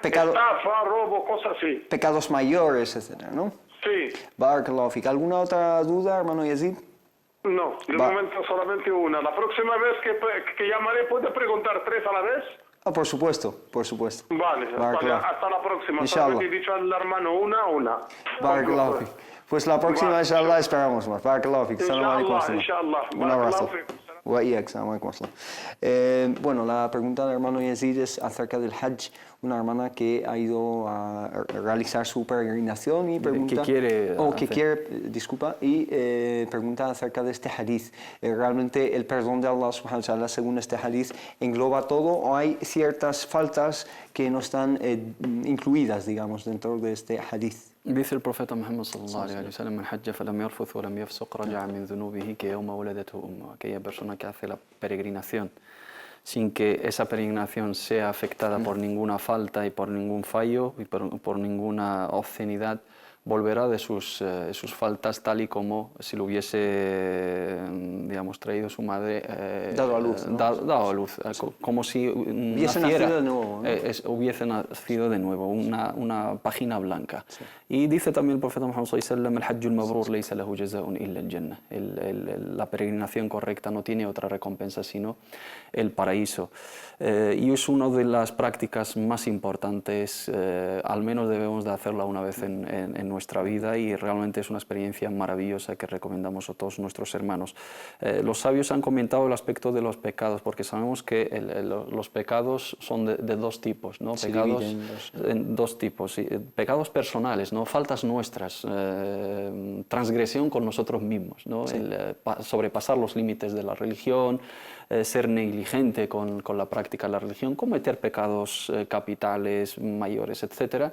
estafa, robo, cosas así. Pecados mayores, etcétera, ¿no? Sí. Barakallahu fik. ¿Alguna otra duda, hermano Yazid? No, de Va. momento solamente una. La próxima vez que llamaré, ¿puedo preguntar 3 a la vez? Ah, por supuesto, por supuesto. Vale, Barakallah. hasta la próxima. Inshallah. Solamente he dicho al hermano una. Barakallahu fik. Pues la próxima, Va. inshallah, esperamos más. Barakallahu fik. Salam alaikum. Inshallah. Un abrazo. Barakallahu fik. Wa iyak, salam alaikum. Bueno, la pregunta del hermano Yazid es acerca del Hajj. Una hermana que ha ido a realizar su peregrinación y pregunta... disculpa, y pregunta acerca de este hadith. ¿Realmente el perdón de Allah subhanahu wa ta'ala, según este hadith, engloba todo o hay ciertas faltas que no están incluidas, digamos, dentro de este hadith? Dice el profeta Muhammad sallallahu alaihi wa sallam: "Man hajja falam yarfuth wa lam yafsuq raja'a min dhunubihi ka yawma waladathu ummuh." Aquella persona que hace la peregrinación sin que esa peregrinación sea afectada por ninguna falta y por ningún fallo y por ninguna obscenidad, volverá de sus faltas tal y como si lo hubiese, digamos, traído su madre, dado a luz, ¿no? dado a luz, como si hubiese naciera, nacido de nuevo, ¿no? hubiese nacido de nuevo, una página blanca. Sí. Y dice también el profeta Muhammad sallallahu alaihi wasallam: "El hajjul mabrur laysa lahu jazaa'un illa al-jannah." La peregrinación correcta no tiene otra recompensa sino el paraíso. Y es una de las prácticas más importantes, al menos debemos de hacerla una vez en nuestra vida, y realmente es una experiencia maravillosa que recomendamos a todos nuestros hermanos. Los sabios han comentado el aspecto de los pecados, porque sabemos que los pecados son de dos tipos, ¿no? Pecados en dos tipos, sí, pecados personales, ¿no? Faltas nuestras, transgresión con nosotros mismos, ¿no? Sí. Sobrepasar los límites de la religión, ser negligente con la práctica de la religión, cometer pecados capitales, mayores, etc.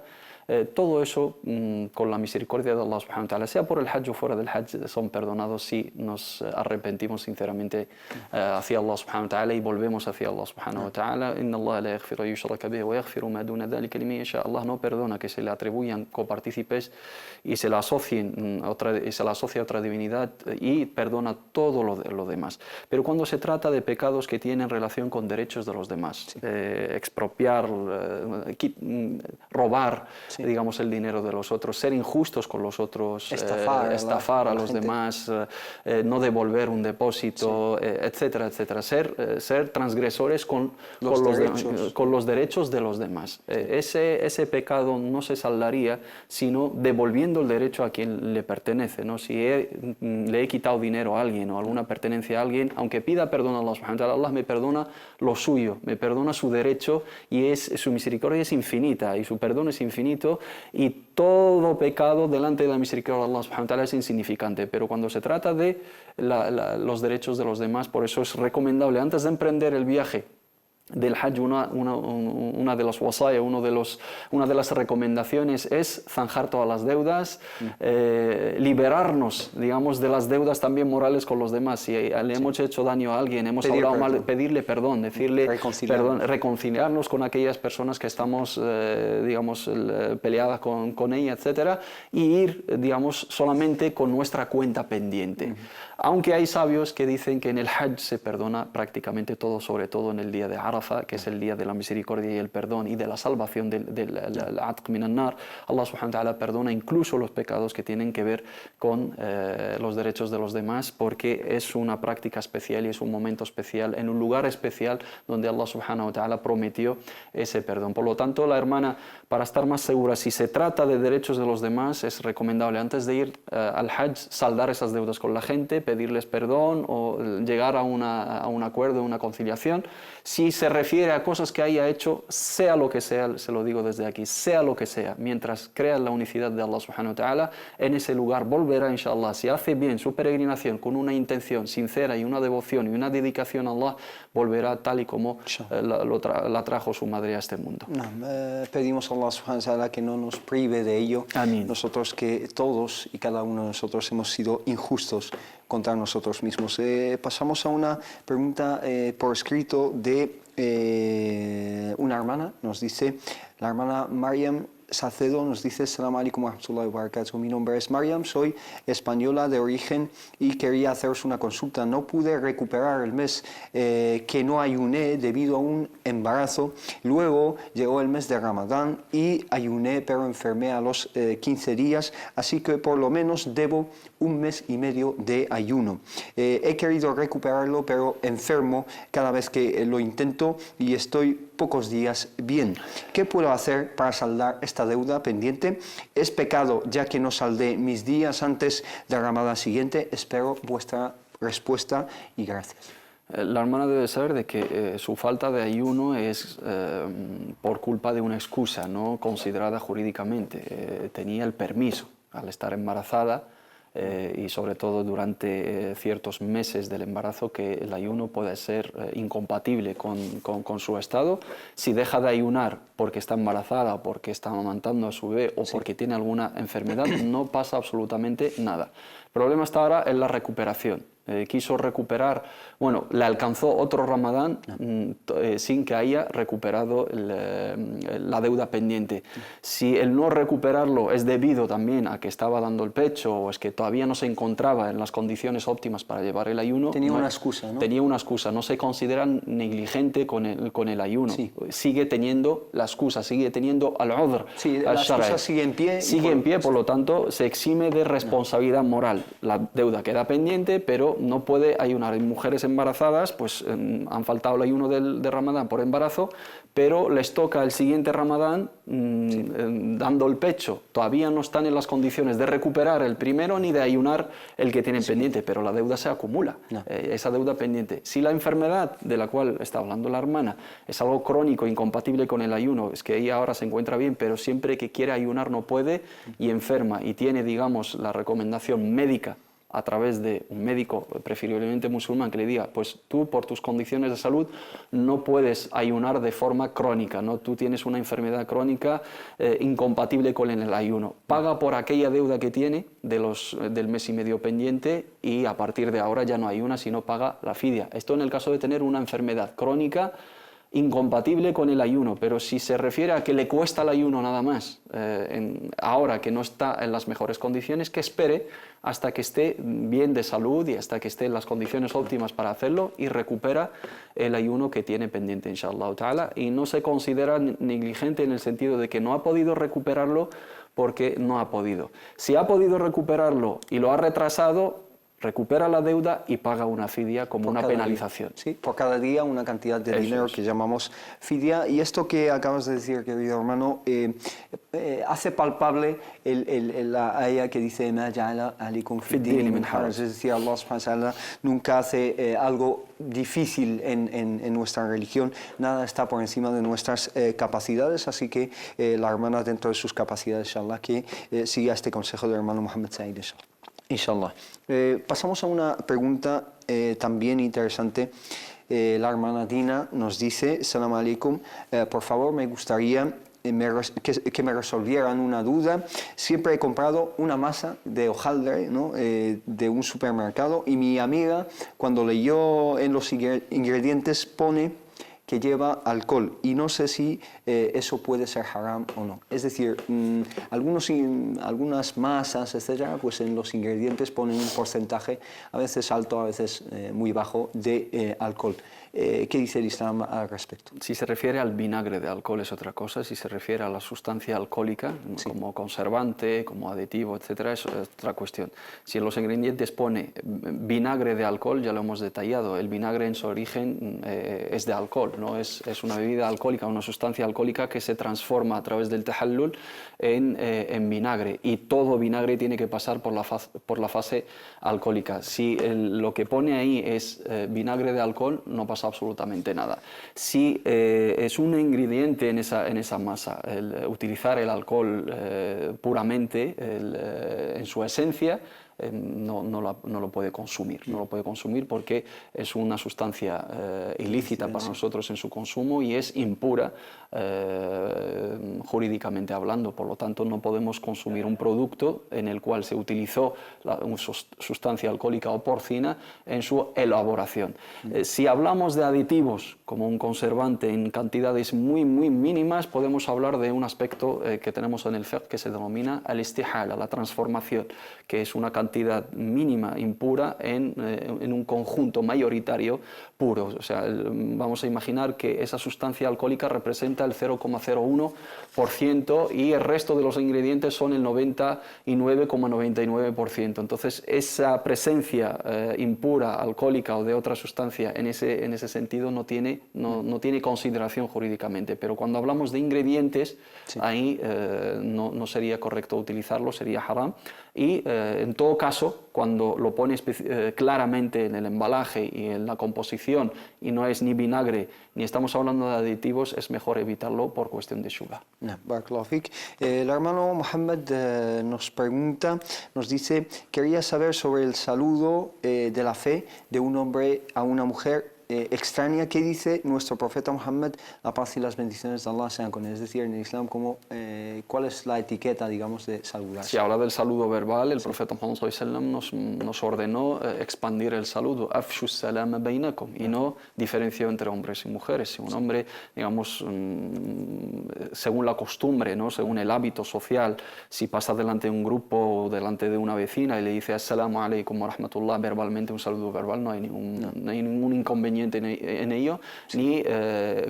Todo eso, con la misericordia de Allah subhanahu wa ta'ala, sea por el hajj o fuera del hajj, son perdonados si nos arrepentimos sinceramente hacia Allah subhanahu wa ta'ala y volvemos hacia Allah subhanahu wa ta'ala. Inna Allah la yaghfiru an yushraka bihi wa yaghfiru ma duna dhalika liman yasha. Allah no perdona que se le atribuyan copartícipes y se le asocie a otra divinidad, y perdona todo lo demás. Pero cuando se trata de pecados que tienen relación con derechos de los demás, sí, expropiar, robar, sí, digamos, el dinero de los otros, ser injustos con los otros, estafar a los demás, no devolver un depósito, sí, etcétera, etcétera. Ser transgresores con los derechos de los demás. Ese pecado no se saldaría sino devolviendo el derecho a quien le pertenece, ¿no? Si le he quitado dinero a alguien o alguna pertenencia a alguien, aunque pida perdón a Allah subhanahu wa ta'ala, Allah me perdona lo suyo, me perdona su derecho, y su misericordia es infinita y su perdón es infinito, y todo pecado delante de la misericordia de Allah subhanahu wa ta'ala es insignificante. Pero cuando se trata de los derechos de los demás, por eso es recomendable, antes de emprender el viaje del hajj, una de las wasaya, una de las recomendaciones es zanjar todas las deudas, liberarnos, digamos, de las deudas también morales con los demás. Si le hemos hecho daño a alguien, hemos hablado mal, pedirle perdón, decirle perdón, reconciliarnos con aquellas personas que estamos, digamos, peleadas con ella, etcétera, y ir, digamos, solamente con nuestra cuenta pendiente. Aunque hay sabios que dicen que en el hajj se perdona prácticamente todo, sobre todo en el día de Arafah, que es el día de la misericordia y el perdón y de la salvación del atq min an-nar. Allah subhanahu wa ta'ala perdona incluso los pecados que tienen que ver con los derechos de los demás, porque es una práctica especial y es un momento especial, en un lugar especial donde Allah subhanahu wa ta'ala prometió ese perdón. Por lo tanto, la hermana, para estar más segura, si se trata de derechos de los demás, es recomendable antes de ir al hajj saldar esas deudas con la gente, pedirles perdón o llegar a un acuerdo, una conciliación. Si se refiere a cosas que haya hecho, sea lo que sea, se lo digo desde aquí, sea lo que sea, mientras crea en la unicidad de Allah subhanahu wa ta'ala, en ese lugar volverá, inshallah. Si hace bien su peregrinación con una intención sincera y una devoción y una dedicación a Allah, volverá tal y como la trajo su madre a este mundo. Pedimos a Allah subhanahu wa ta'ala que no nos prive de ello. Amén. Nosotros, que todos y cada uno de nosotros hemos sido injustos contra nosotros mismos. Pasamos a una pregunta por escrito de una hermana. Nos dice la hermana Mariam Salcedo nos dice: Assalamu alaikum wa rahmatullahi wa barakatuh. Mi nombre es Mariam, soy española de origen y quería haceros una consulta. No pude recuperar el mes que no ayuné debido a un embarazo. Luego llegó el mes de Ramadán y ayuné, pero enfermé a los 15 días, así que por lo menos debo un mes y medio de ayuno. He querido recuperarlo, pero enfermo cada vez que lo intento y estoy pocos días bien. ¿Qué puedo hacer para saldar esta deuda pendiente? ¿Es pecado ya que no saldé mis días antes del Ramadán siguiente? Espero vuestra respuesta y gracias. La hermana debe saber de que su falta de ayuno es por culpa de una excusa no considerada jurídicamente. Tenía el permiso al estar embarazada y sobre todo durante ciertos meses del embarazo, que el ayuno puede ser incompatible con su estado. Si deja de ayunar porque está embarazada, porque está amamantando a su bebé o porque tiene alguna enfermedad, no pasa absolutamente nada. El problema está ahora en la recuperación. Quiso recuperar, bueno, le alcanzó otro Ramadán sin que haya recuperado la deuda pendiente. Si el no recuperarlo es debido también a que estaba dando el pecho o es que todavía no se encontraba en las condiciones óptimas para llevar el ayuno... Tenía una excusa, ¿no? Tenía una excusa, no se considera negligente con el ayuno. Sí. Sigue teniendo la excusa, sigue teniendo al-udhr. Sí, la excusa sigue en pie. Sigue en pie, por lo tanto, se exime de responsabilidad moral. La deuda queda pendiente, pero no puede ayunar. Hay mujeres embarazadas, pues han faltado el ayuno de Ramadán por embarazo, pero les toca el siguiente Ramadán dando el pecho. Todavía no están en las condiciones de recuperar el primero ni de ayunar el que tienen pendiente, pero la deuda se acumula, esa deuda pendiente. Si la enfermedad de la cual está hablando la hermana es algo crónico, incompatible con el ayuno, es que ella ahora se encuentra bien, pero siempre que quiere ayunar no puede y enferma y tiene, digamos, la recomendación médica a través de un médico, preferiblemente musulmán, que le diga, pues tú por tus condiciones de salud no puedes ayunar de forma crónica, ¿no? Tú tienes una enfermedad crónica incompatible con el ayuno. Paga por aquella deuda que tiene del mes y medio pendiente y a partir de ahora ya no ayuna, sino paga la fidia. Esto en el caso de tener una enfermedad crónica incompatible con el ayuno, pero si se refiere a que le cuesta el ayuno nada más, ahora que no está en las mejores condiciones, que espere hasta que esté bien de salud y hasta que esté en las condiciones óptimas para hacerlo y recupera el ayuno que tiene pendiente, inshallah ta'ala, y no se considera negligente en el sentido de que no ha podido recuperarlo porque no ha podido. Si ha podido recuperarlo y lo ha retrasado, recupera la deuda y paga una fidia como una penalización. Sí, por cada día una cantidad de dinero que llamamos fidia. Y esto que acabas de decir, querido hermano, hace palpable la ayah que dice "Ma ja'ala alaykum fid dini min haraj", es decir, Allah subhanahu wa ta'ala nunca hace algo difícil en nuestra religión, nada está por encima de nuestras capacidades, así que la hermana, dentro de sus capacidades, inshallah, que siga este consejo del hermano Muhammad Said, inshallah. Pasamos a una pregunta también interesante. La hermana Dina nos dice: Salam alaikum, por favor me gustaría que me resolvieran una duda. Siempre he comprado una masa de hojaldre, ¿no? De un supermercado, y mi amiga, cuando leyó en los ingredientes, pone que lleva alcohol y no sé si eso puede ser haram o no. Es decir, algunas masas, etcétera, pues en los ingredientes ponen un porcentaje, a veces alto, a veces muy bajo, de alcohol. ¿Qué dice el Islam al respecto? Si se refiere al vinagre de alcohol es otra cosa, si se refiere a la sustancia alcohólica, como conservante, como aditivo, etcétera, es otra cuestión. Si en los ingredientes pone vinagre de alcohol, ya lo hemos detallado, el vinagre en su origen es de alcohol, ¿no? Es una bebida alcohólica, una sustancia alcohólica que se transforma a través del tahallul en vinagre, y todo vinagre tiene que pasar por la fase alcohólica. Si lo que pone ahí es vinagre de alcohol, no pasa absolutamente nada. Si es un ingrediente en esa masa, utilizar el alcohol puramente, en su esencia, no lo puede consumir. No lo puede consumir porque es una sustancia ilícita para nosotros en su consumo y es impura jurídicamente hablando. Por lo tanto, no podemos consumir un producto en el cual se utilizó una sustancia alcohólica o porcina en su elaboración. Si hablamos de aditivos como un conservante en cantidades muy mínimas, podemos hablar de un aspecto que tenemos en el fiqh que se denomina al-istihala, la transformación, que es una cantidad mínima impura en un conjunto mayoritario puro. O sea, vamos a imaginar que esa sustancia alcohólica representa el 0,01% y el resto de los ingredientes son el 99,99%. Entonces, esa presencia impura, alcohólica o de otra sustancia en ese sentido no tiene consideración jurídicamente. Pero cuando hablamos de ingredientes, ahí no sería correcto utilizarlo, sería haram. Y en todo caso, cuando lo pones claramente en el embalaje y en la composición y no es ni vinagre ni estamos hablando de aditivos, es mejor evitarlo por cuestión de shubha. Barakallahu fik. El hermano Mohammed nos pregunta, nos dice, quería saber sobre el saludo de la fe de un hombre a una mujer extraña. ¿Qué dice nuestro profeta Muhammad, la paz y las bendiciones de Allah sean con él? Es decir, en el Islam, ¿cuál es la etiqueta, digamos, de saludar? Si habla del saludo verbal, el profeta Muhammad nos ordenó expandir el saludo, afshu salama bainakum, y no diferenció entre hombres y mujeres. Si un hombre, digamos, según la costumbre, ¿no? Según el hábito social, si pasa delante de un grupo o delante de una vecina y le dice assalamu alaikum wa rahmatullah verbalmente, un saludo verbal, no hay ningún inconveniente en ello, ni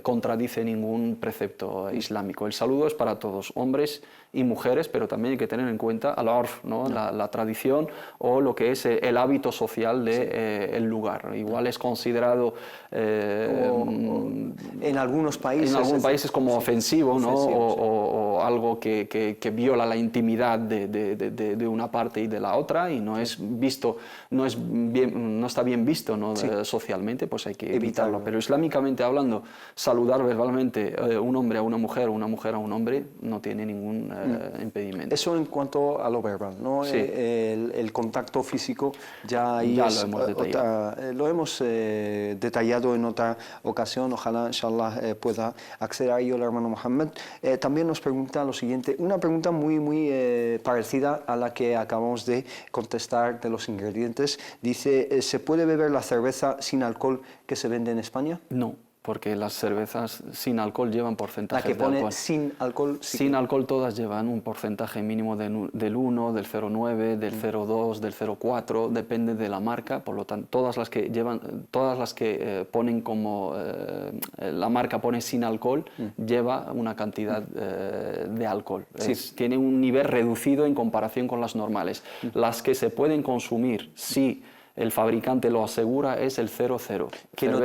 contradice ningún precepto islámico. El saludo es para todos, hombres y mujeres, pero también hay que tener en cuenta al-urf, ¿no? La tradición o lo que es el hábito social del lugar. Igual es considerado en algunos países como ofensivo, ¿no? O algo que viola la intimidad de una parte y de la otra y no es visto, no está bien visto, ¿no? Socialmente, pues hay que evitarlo. Pero islámicamente hablando, saludar verbalmente un hombre a una mujer o una mujer a un hombre no tiene ningún impedimento. Eso en cuanto a lo verbal, ¿no? Sí. El contacto físico ya ahí ya lo hemos detallado. Lo hemos detallado en otra ocasión. Ojalá, inshallah, pueda acceder a ello el hermano Mohammed. También nos pregunta lo siguiente, una pregunta muy parecida a la que acabamos de contestar de los ingredientes. Dice, ¿se puede beber la cerveza sin alcohol que se vende en España? No, porque las cervezas sin alcohol llevan porcentajes de alcohol. La que pone sin alcohol. Sí. Sin alcohol todas llevan un porcentaje mínimo del 1, del 0,9, del 0,2, del 0,4, depende de la marca. Por lo tanto, todas las que ponen como la marca pone sin alcohol, lleva una cantidad de alcohol. Sí. Tiene un nivel reducido en comparación con las normales. Las que se pueden consumir, sí, el fabricante lo asegura, es el 0,0. Que no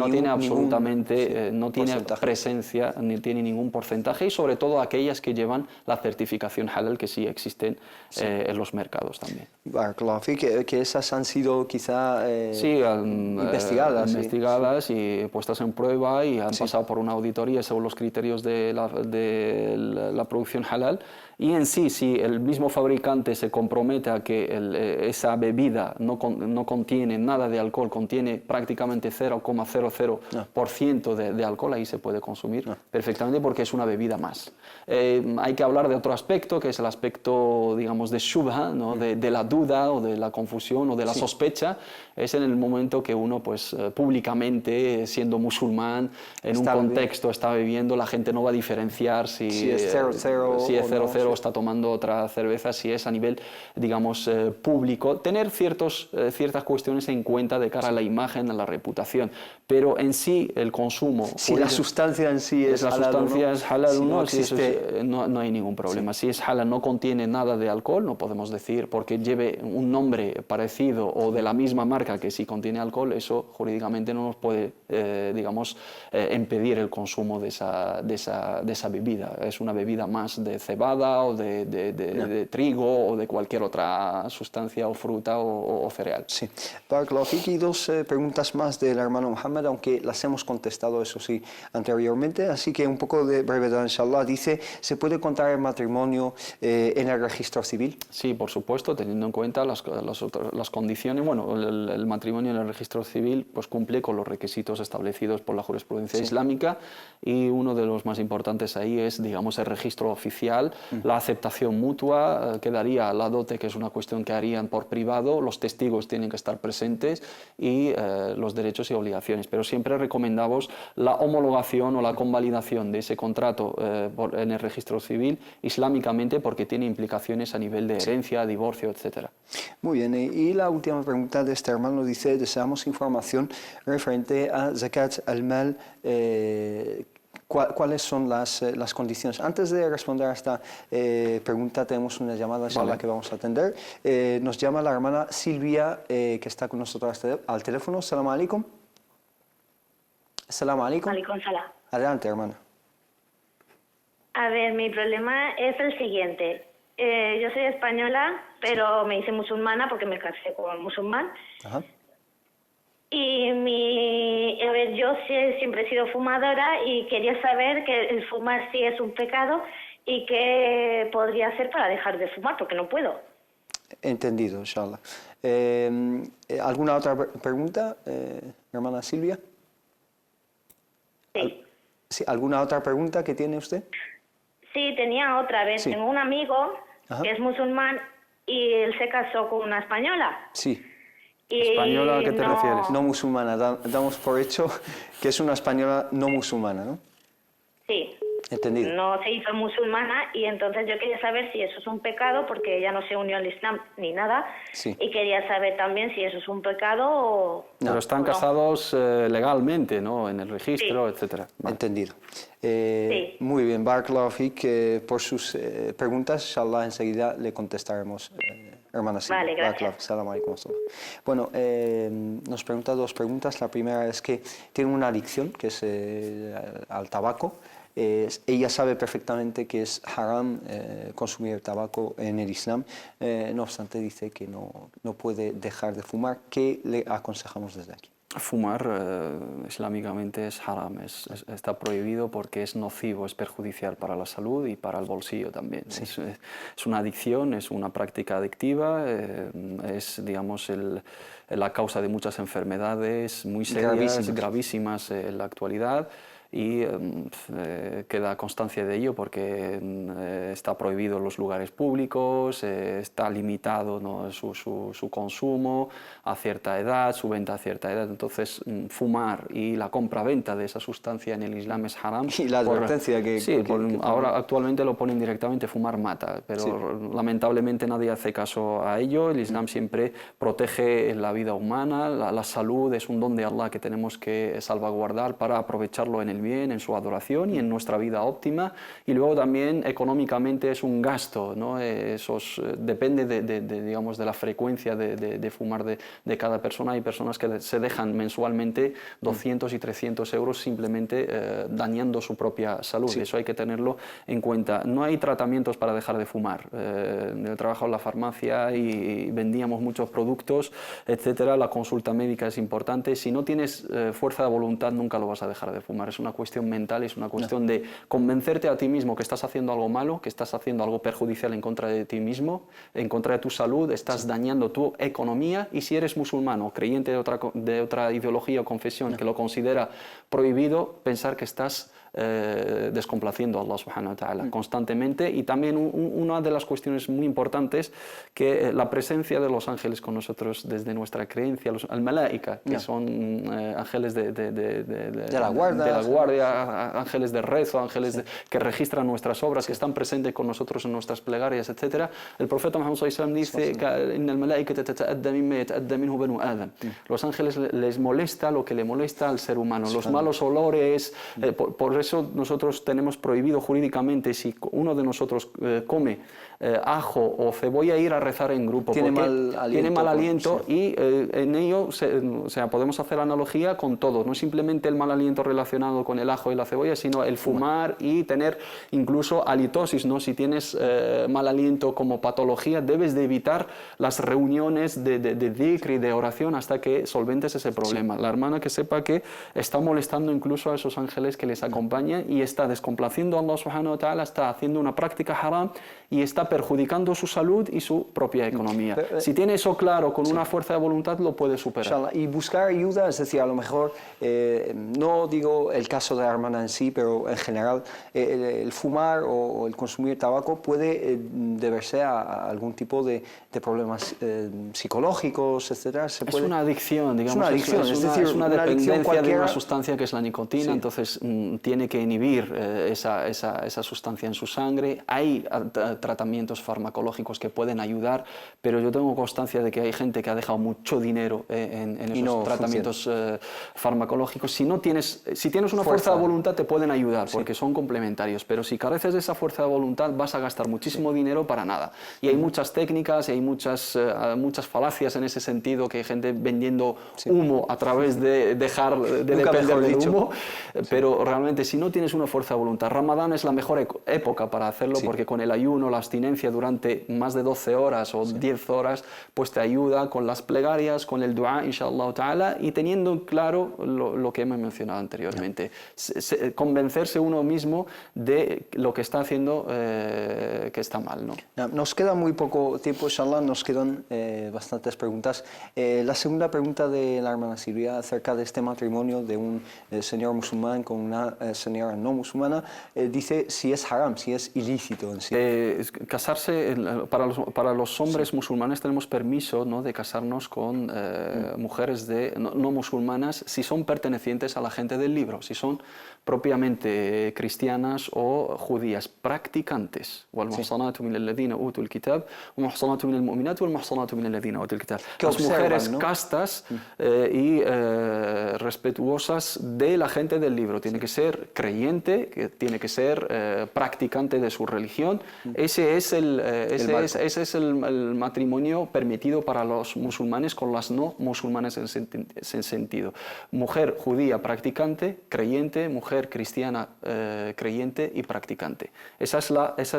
tiene absolutamente, no tiene porcentaje. presencia, ni tiene ningún porcentaje, y sobre todo aquellas que llevan la certificación halal, que sí existen en los mercados también. Claro, que esas han sido quizá investigadas y puestas en prueba y han pasado por una auditoría según los criterios de la producción halal. Y en sí, si el mismo fabricante se compromete a que esa bebida no contiene nada de alcohol, contiene prácticamente 0,00% de alcohol, ahí se puede consumir perfectamente porque es una bebida más. Hay que hablar de otro aspecto, que es el aspecto, digamos, de shubha, ¿no? de la duda o de la confusión o de la sospecha. Es en el momento que uno, pues, públicamente, siendo musulmán, en un contexto está bebiendo, la gente no va a diferenciar si es 0,0 o está tomando otra cerveza, si es a nivel, digamos, público. Tener ciertas cuestiones en cuenta de cara a la imagen, a la reputación, pero en sí el consumo... Si la sustancia en sí es halal o no, no hay ningún problema. Si es halal, no contiene nada de alcohol, no podemos decir porque lleve un nombre parecido o de la misma marca que sí contiene alcohol, eso jurídicamente no nos puede, digamos, impedir el consumo de esa bebida. Es una bebida más de cebada soja o de trigo o de cualquier otra sustancia o fruta o cereal. Sí. Barakallahu fik, y dos preguntas más del hermano Mohammed, aunque las hemos contestado, eso sí, anteriormente, así que un poco de brevedad, inshallah. Dice, ¿se puede contar el matrimonio en el registro civil? Sí, por supuesto, teniendo en cuenta las condiciones. Bueno, el matrimonio en el registro civil pues cumple con los requisitos establecidos por la jurisprudencia islámica, y uno de los más importantes ahí es, digamos, el registro oficial, la aceptación mutua, quedaría la dote, que es una cuestión que harían por privado, los testigos tienen que estar presentes y los derechos y obligaciones. Pero siempre recomendamos la homologación o la convalidación de ese contrato en el registro civil islámicamente, porque tiene implicaciones a nivel de herencia, divorcio, etc. Muy bien, y la última pregunta de este hermano dice, deseamos información referente a Zakat al-Mal, ¿cuáles son las condiciones? Antes de responder a esta pregunta, tenemos una llamada inshallah, que vamos a atender. Nos llama la hermana Silvia, que está con nosotros al teléfono. Assalamu alaikum. Assalamu alaikum. Alaikum salam. Adelante, hermana. A ver, mi problema es el siguiente. Yo soy española, pero me hice musulmana porque me casé con un musulmán. Ajá. Y a ver, yo siempre he sido fumadora y quería saber que el fumar sí es un pecado y qué podría hacer para dejar de fumar, porque no puedo. Entendido, inshallah. ¿Alguna otra pregunta, hermana Silvia? Sí. Sí, ¿alguna otra pregunta que tiene usted? Sí, tenía otra vez. Sí. Tengo un amigo que es musulmán y él se casó con una española. Sí. Y ¿Española a qué te refieres? No musulmana, damos por hecho que es una española no musulmana, ¿no? Sí. Entendido. No se hizo musulmana y entonces yo quería saber si eso es un pecado, porque ella no se unió al Islam ni nada. Sí. Y quería saber también si eso es un pecado o... Pero están casados legalmente, ¿no? En el registro, etcétera. Vale. Entendido. Sí. Muy bien, Barakallahu fik, por sus preguntas, inshallah enseguida le contestaremos. Hermana Silvia. Vale, gracias. Barakallahu fik. Salam alaikum. Bueno, nos pregunta dos preguntas. La primera es que tiene una adicción, que es al tabaco. Ella sabe perfectamente que es haram consumir tabaco en el Islam, no obstante dice que no puede dejar de fumar. ¿Qué le aconsejamos desde aquí? Fumar islámicamente es haram, está prohibido porque es nocivo, es perjudicial para la salud y para el bolsillo también. Sí. Es una adicción, es una práctica adictiva, es, digamos, la causa de muchas enfermedades muy serias, gravísimas en la actualidad. Y queda constancia de ello porque está prohibido en los lugares públicos, está limitado, ¿no?, su consumo a cierta edad, su venta a cierta edad. Entonces, fumar y la compra-venta de esa sustancia en el Islam es haram. Y la advertencia ahora actualmente lo ponen directamente, fumar mata, pero sí, lamentablemente nadie hace caso a ello. El Islam siempre protege la vida humana, la salud es un don de Allah que tenemos que salvaguardar para aprovecharlo en el bien, en su adoración y en nuestra vida óptima. Y luego también económicamente es un gasto, ¿no? Depende digamos, de la frecuencia de fumar de cada persona. Hay personas que se dejan mensualmente 200 y 300 euros simplemente dañando su propia salud. Sí. Eso hay que tenerlo en cuenta. No hay tratamientos para dejar de fumar. Yo trabajo en la farmacia y vendíamos muchos productos, etcétera. La consulta médica es importante. Si no tienes fuerza de voluntad, nunca lo vas a dejar de fumar. Es una cuestión mental, es una cuestión de convencerte a ti mismo que estás haciendo algo malo, que estás haciendo algo perjudicial en contra de ti mismo, en contra de tu salud, estás dañando tu economía. Y si eres musulmán o creyente de otra ideología o confesión que lo considera prohibido, pensar que estás descomplaciendo a Allah subhanahu wa ta'ala constantemente. Y también una de las cuestiones muy importantes, que la presencia de los ángeles con nosotros desde nuestra creencia, los al-malaika, que son ángeles de la guardia, ángeles de rezo, ángeles que registran nuestras obras, que están presentes con nosotros en nuestras plegarias, etcétera. El profeta Muhammad sallallahu alaihi wasallam dice: los ángeles les molesta lo que le molesta al ser humano, los malos olores. Por eso nosotros tenemos prohibido jurídicamente, si uno de nosotros come ajo o cebolla, ir a rezar en grupo. Tiene porque mal aliento, tiene mal aliento sí. y en ello, o sea, podemos hacer analogía con todo, no simplemente el mal aliento relacionado con el ajo y la cebolla, sino el fumar y tener incluso halitosis, ¿no? Si tienes mal aliento como patología, debes de evitar las reuniones de dhikr y de oración hasta que solventes ese problema. La hermana que sepa que está molestando incluso a esos ángeles que les acompañan y está descomplaciendo a Allah subhanahu wa ta'ala, está haciendo una práctica haram y está perjudicando su salud y su propia economía. Si tiene eso claro, con una fuerza de voluntad lo puede superar. Y buscar ayuda, es decir, a lo mejor, no digo el caso de la hermana en sí, pero en general el fumar o el consumir tabaco puede deberse a algún tipo de problemas psicológicos, etc. Es una adicción, digamos. Es una adicción, es una dependencia de una sustancia que es la nicotina, sí. Entonces tiene que inhibir esa sustancia en su sangre. Hay tratamientos farmacológicos que pueden ayudar, pero yo tengo constancia de que hay gente que ha dejado mucho dinero en esos tratamientos farmacológicos. Si tienes una fuerza de voluntad te pueden ayudar, porque son complementarios, pero si careces de esa fuerza de voluntad vas a gastar muchísimo dinero para nada. Y hay muchas técnicas y hay muchas falacias en ese sentido, que hay gente vendiendo humo a través de dejar de depender del humo, pero realmente si no tienes una fuerza de voluntad, Ramadán es la mejor época para hacerlo, porque con el ayuno, la abstinencia durante más de 12 horas o 10 horas, pues te ayuda con las plegarias, con el dua, inshallah ta'ala, y teniendo claro lo que hemos mencionado anteriormente. Convencerse uno mismo de lo que está haciendo que está mal, ¿no? Nos queda muy poco tiempo, inshallah, nos quedan bastantes preguntas. La segunda pregunta de la hermana Silvia acerca de este matrimonio de un señor musulmán con una señora no musulmana, dice si es haram, si es ilícito en sí. Casarse, para los hombres musulmanes tenemos permiso, ¿no?, de casarnos con mujeres no musulmanas si son pertenecientes a la gente del libro, si son propiamente cristianas o judías practicantes. Las mujeres castas y respetuosas de la gente del libro. Tiene que ser creyente, tiene que ser practicante de su religión. Ese es el matrimonio permitido para los musulmanes con las no musulmanes en sentido. Mujer judía practicante, creyente, mujer cristiana creyente y practicante. Esa es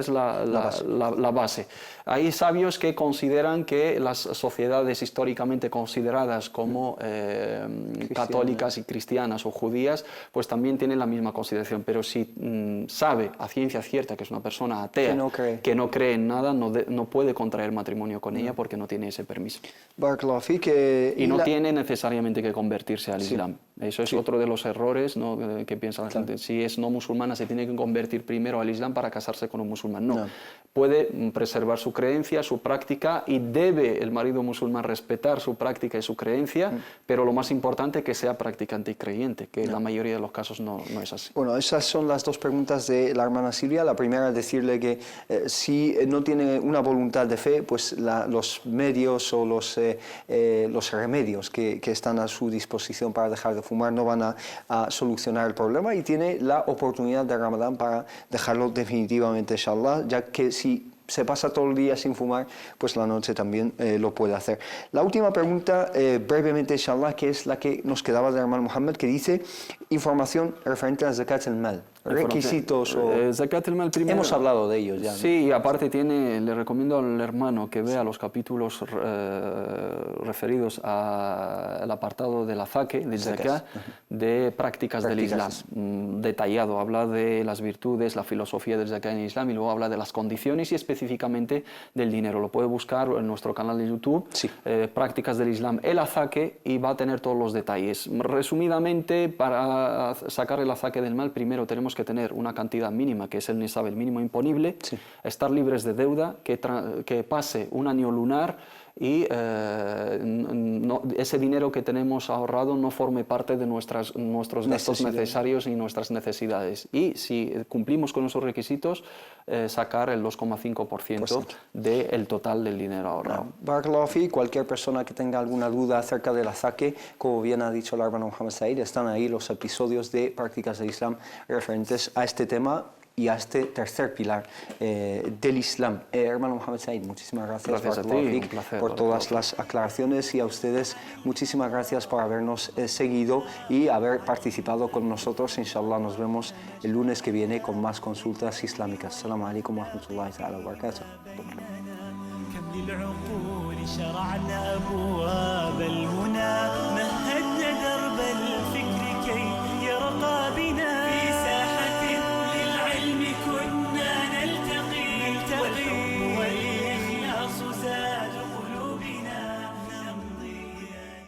la base. Hay sabios que consideran que las sociedades históricamente consideradas como católicas y cristianas o judías, pues también tienen la misma consideración. Pero si sabe a ciencia cierta que es una persona atea, que no cree en nada, no puede contraer matrimonio con ella porque no tiene ese permiso. Y no tiene necesariamente que convertirse al Islam. Eso es otro de los errores, ¿no?, que piensa la gente. Si es no musulmana, se tiene que convertir primero al Islam para casarse con un musulmán. No. Puede preservar su creencia, su práctica, y debe el marido musulmán respetar su práctica y su creencia, pero lo más importante es que sea practicante y creyente, que en la mayoría de los casos no es así. Bueno, esas son las dos preguntas de la hermana Silvia. La primera es decirle que si no tiene una voluntad de fe, pues los medios o los remedios que están a su disposición para dejar de fumar no van a solucionar el problema, y tiene la oportunidad de Ramadán para dejarlo definitivamente, inshallah, ya que si se pasa todo el día sin fumar, pues la noche también lo puede hacer. La última pregunta, brevemente, inshallah, que es la que nos quedaba del hermano Mohammed, que dice información referente a Zakat al-Mal. Requisitos o... Zakat al-Mal primero. Hemos hablado de ellos ya, ¿no? Sí, y aparte le recomiendo al hermano que vea los capítulos referidos al apartado de la zaque, del zakat, de prácticas del Islam. Detallado, habla de las virtudes, la filosofía del zakat en el Islam, y luego habla de las condiciones y específicamente del dinero. Lo puede buscar en nuestro canal de YouTube, Prácticas del Islam, el azaque, y va a tener todos los detalles. Resumidamente, para sacar el azaque del mal, primero tenemos que tener una cantidad mínima, que es el nisab, el mínimo imponible, estar libres de deuda, que pase un año lunar y ese dinero que tenemos ahorrado no forme parte de nuestros gastos necesarios y nuestras necesidades. Y si cumplimos con esos requisitos, sacar el 2,5% del total del dinero ahorrado. Barakallahu fi, cualquier persona que tenga alguna duda acerca del azaque, como bien ha dicho el hermano Mohammed Said, están ahí los episodios de Prácticas del Islam referentes a este tema. y a este tercer pilar del Islam. Hermano Mohamed Said, muchísimas gracias, Gracias a ti, un placer, por todas las aclaraciones, y a ustedes muchísimas gracias por habernos seguido y haber participado con nosotros. Inshallah nos vemos el lunes que viene con más consultas islámicas. Assalamu alaikum wa rahmatullahi ta'ala wa barakatuh. للعقول شرعنا أبواب المنى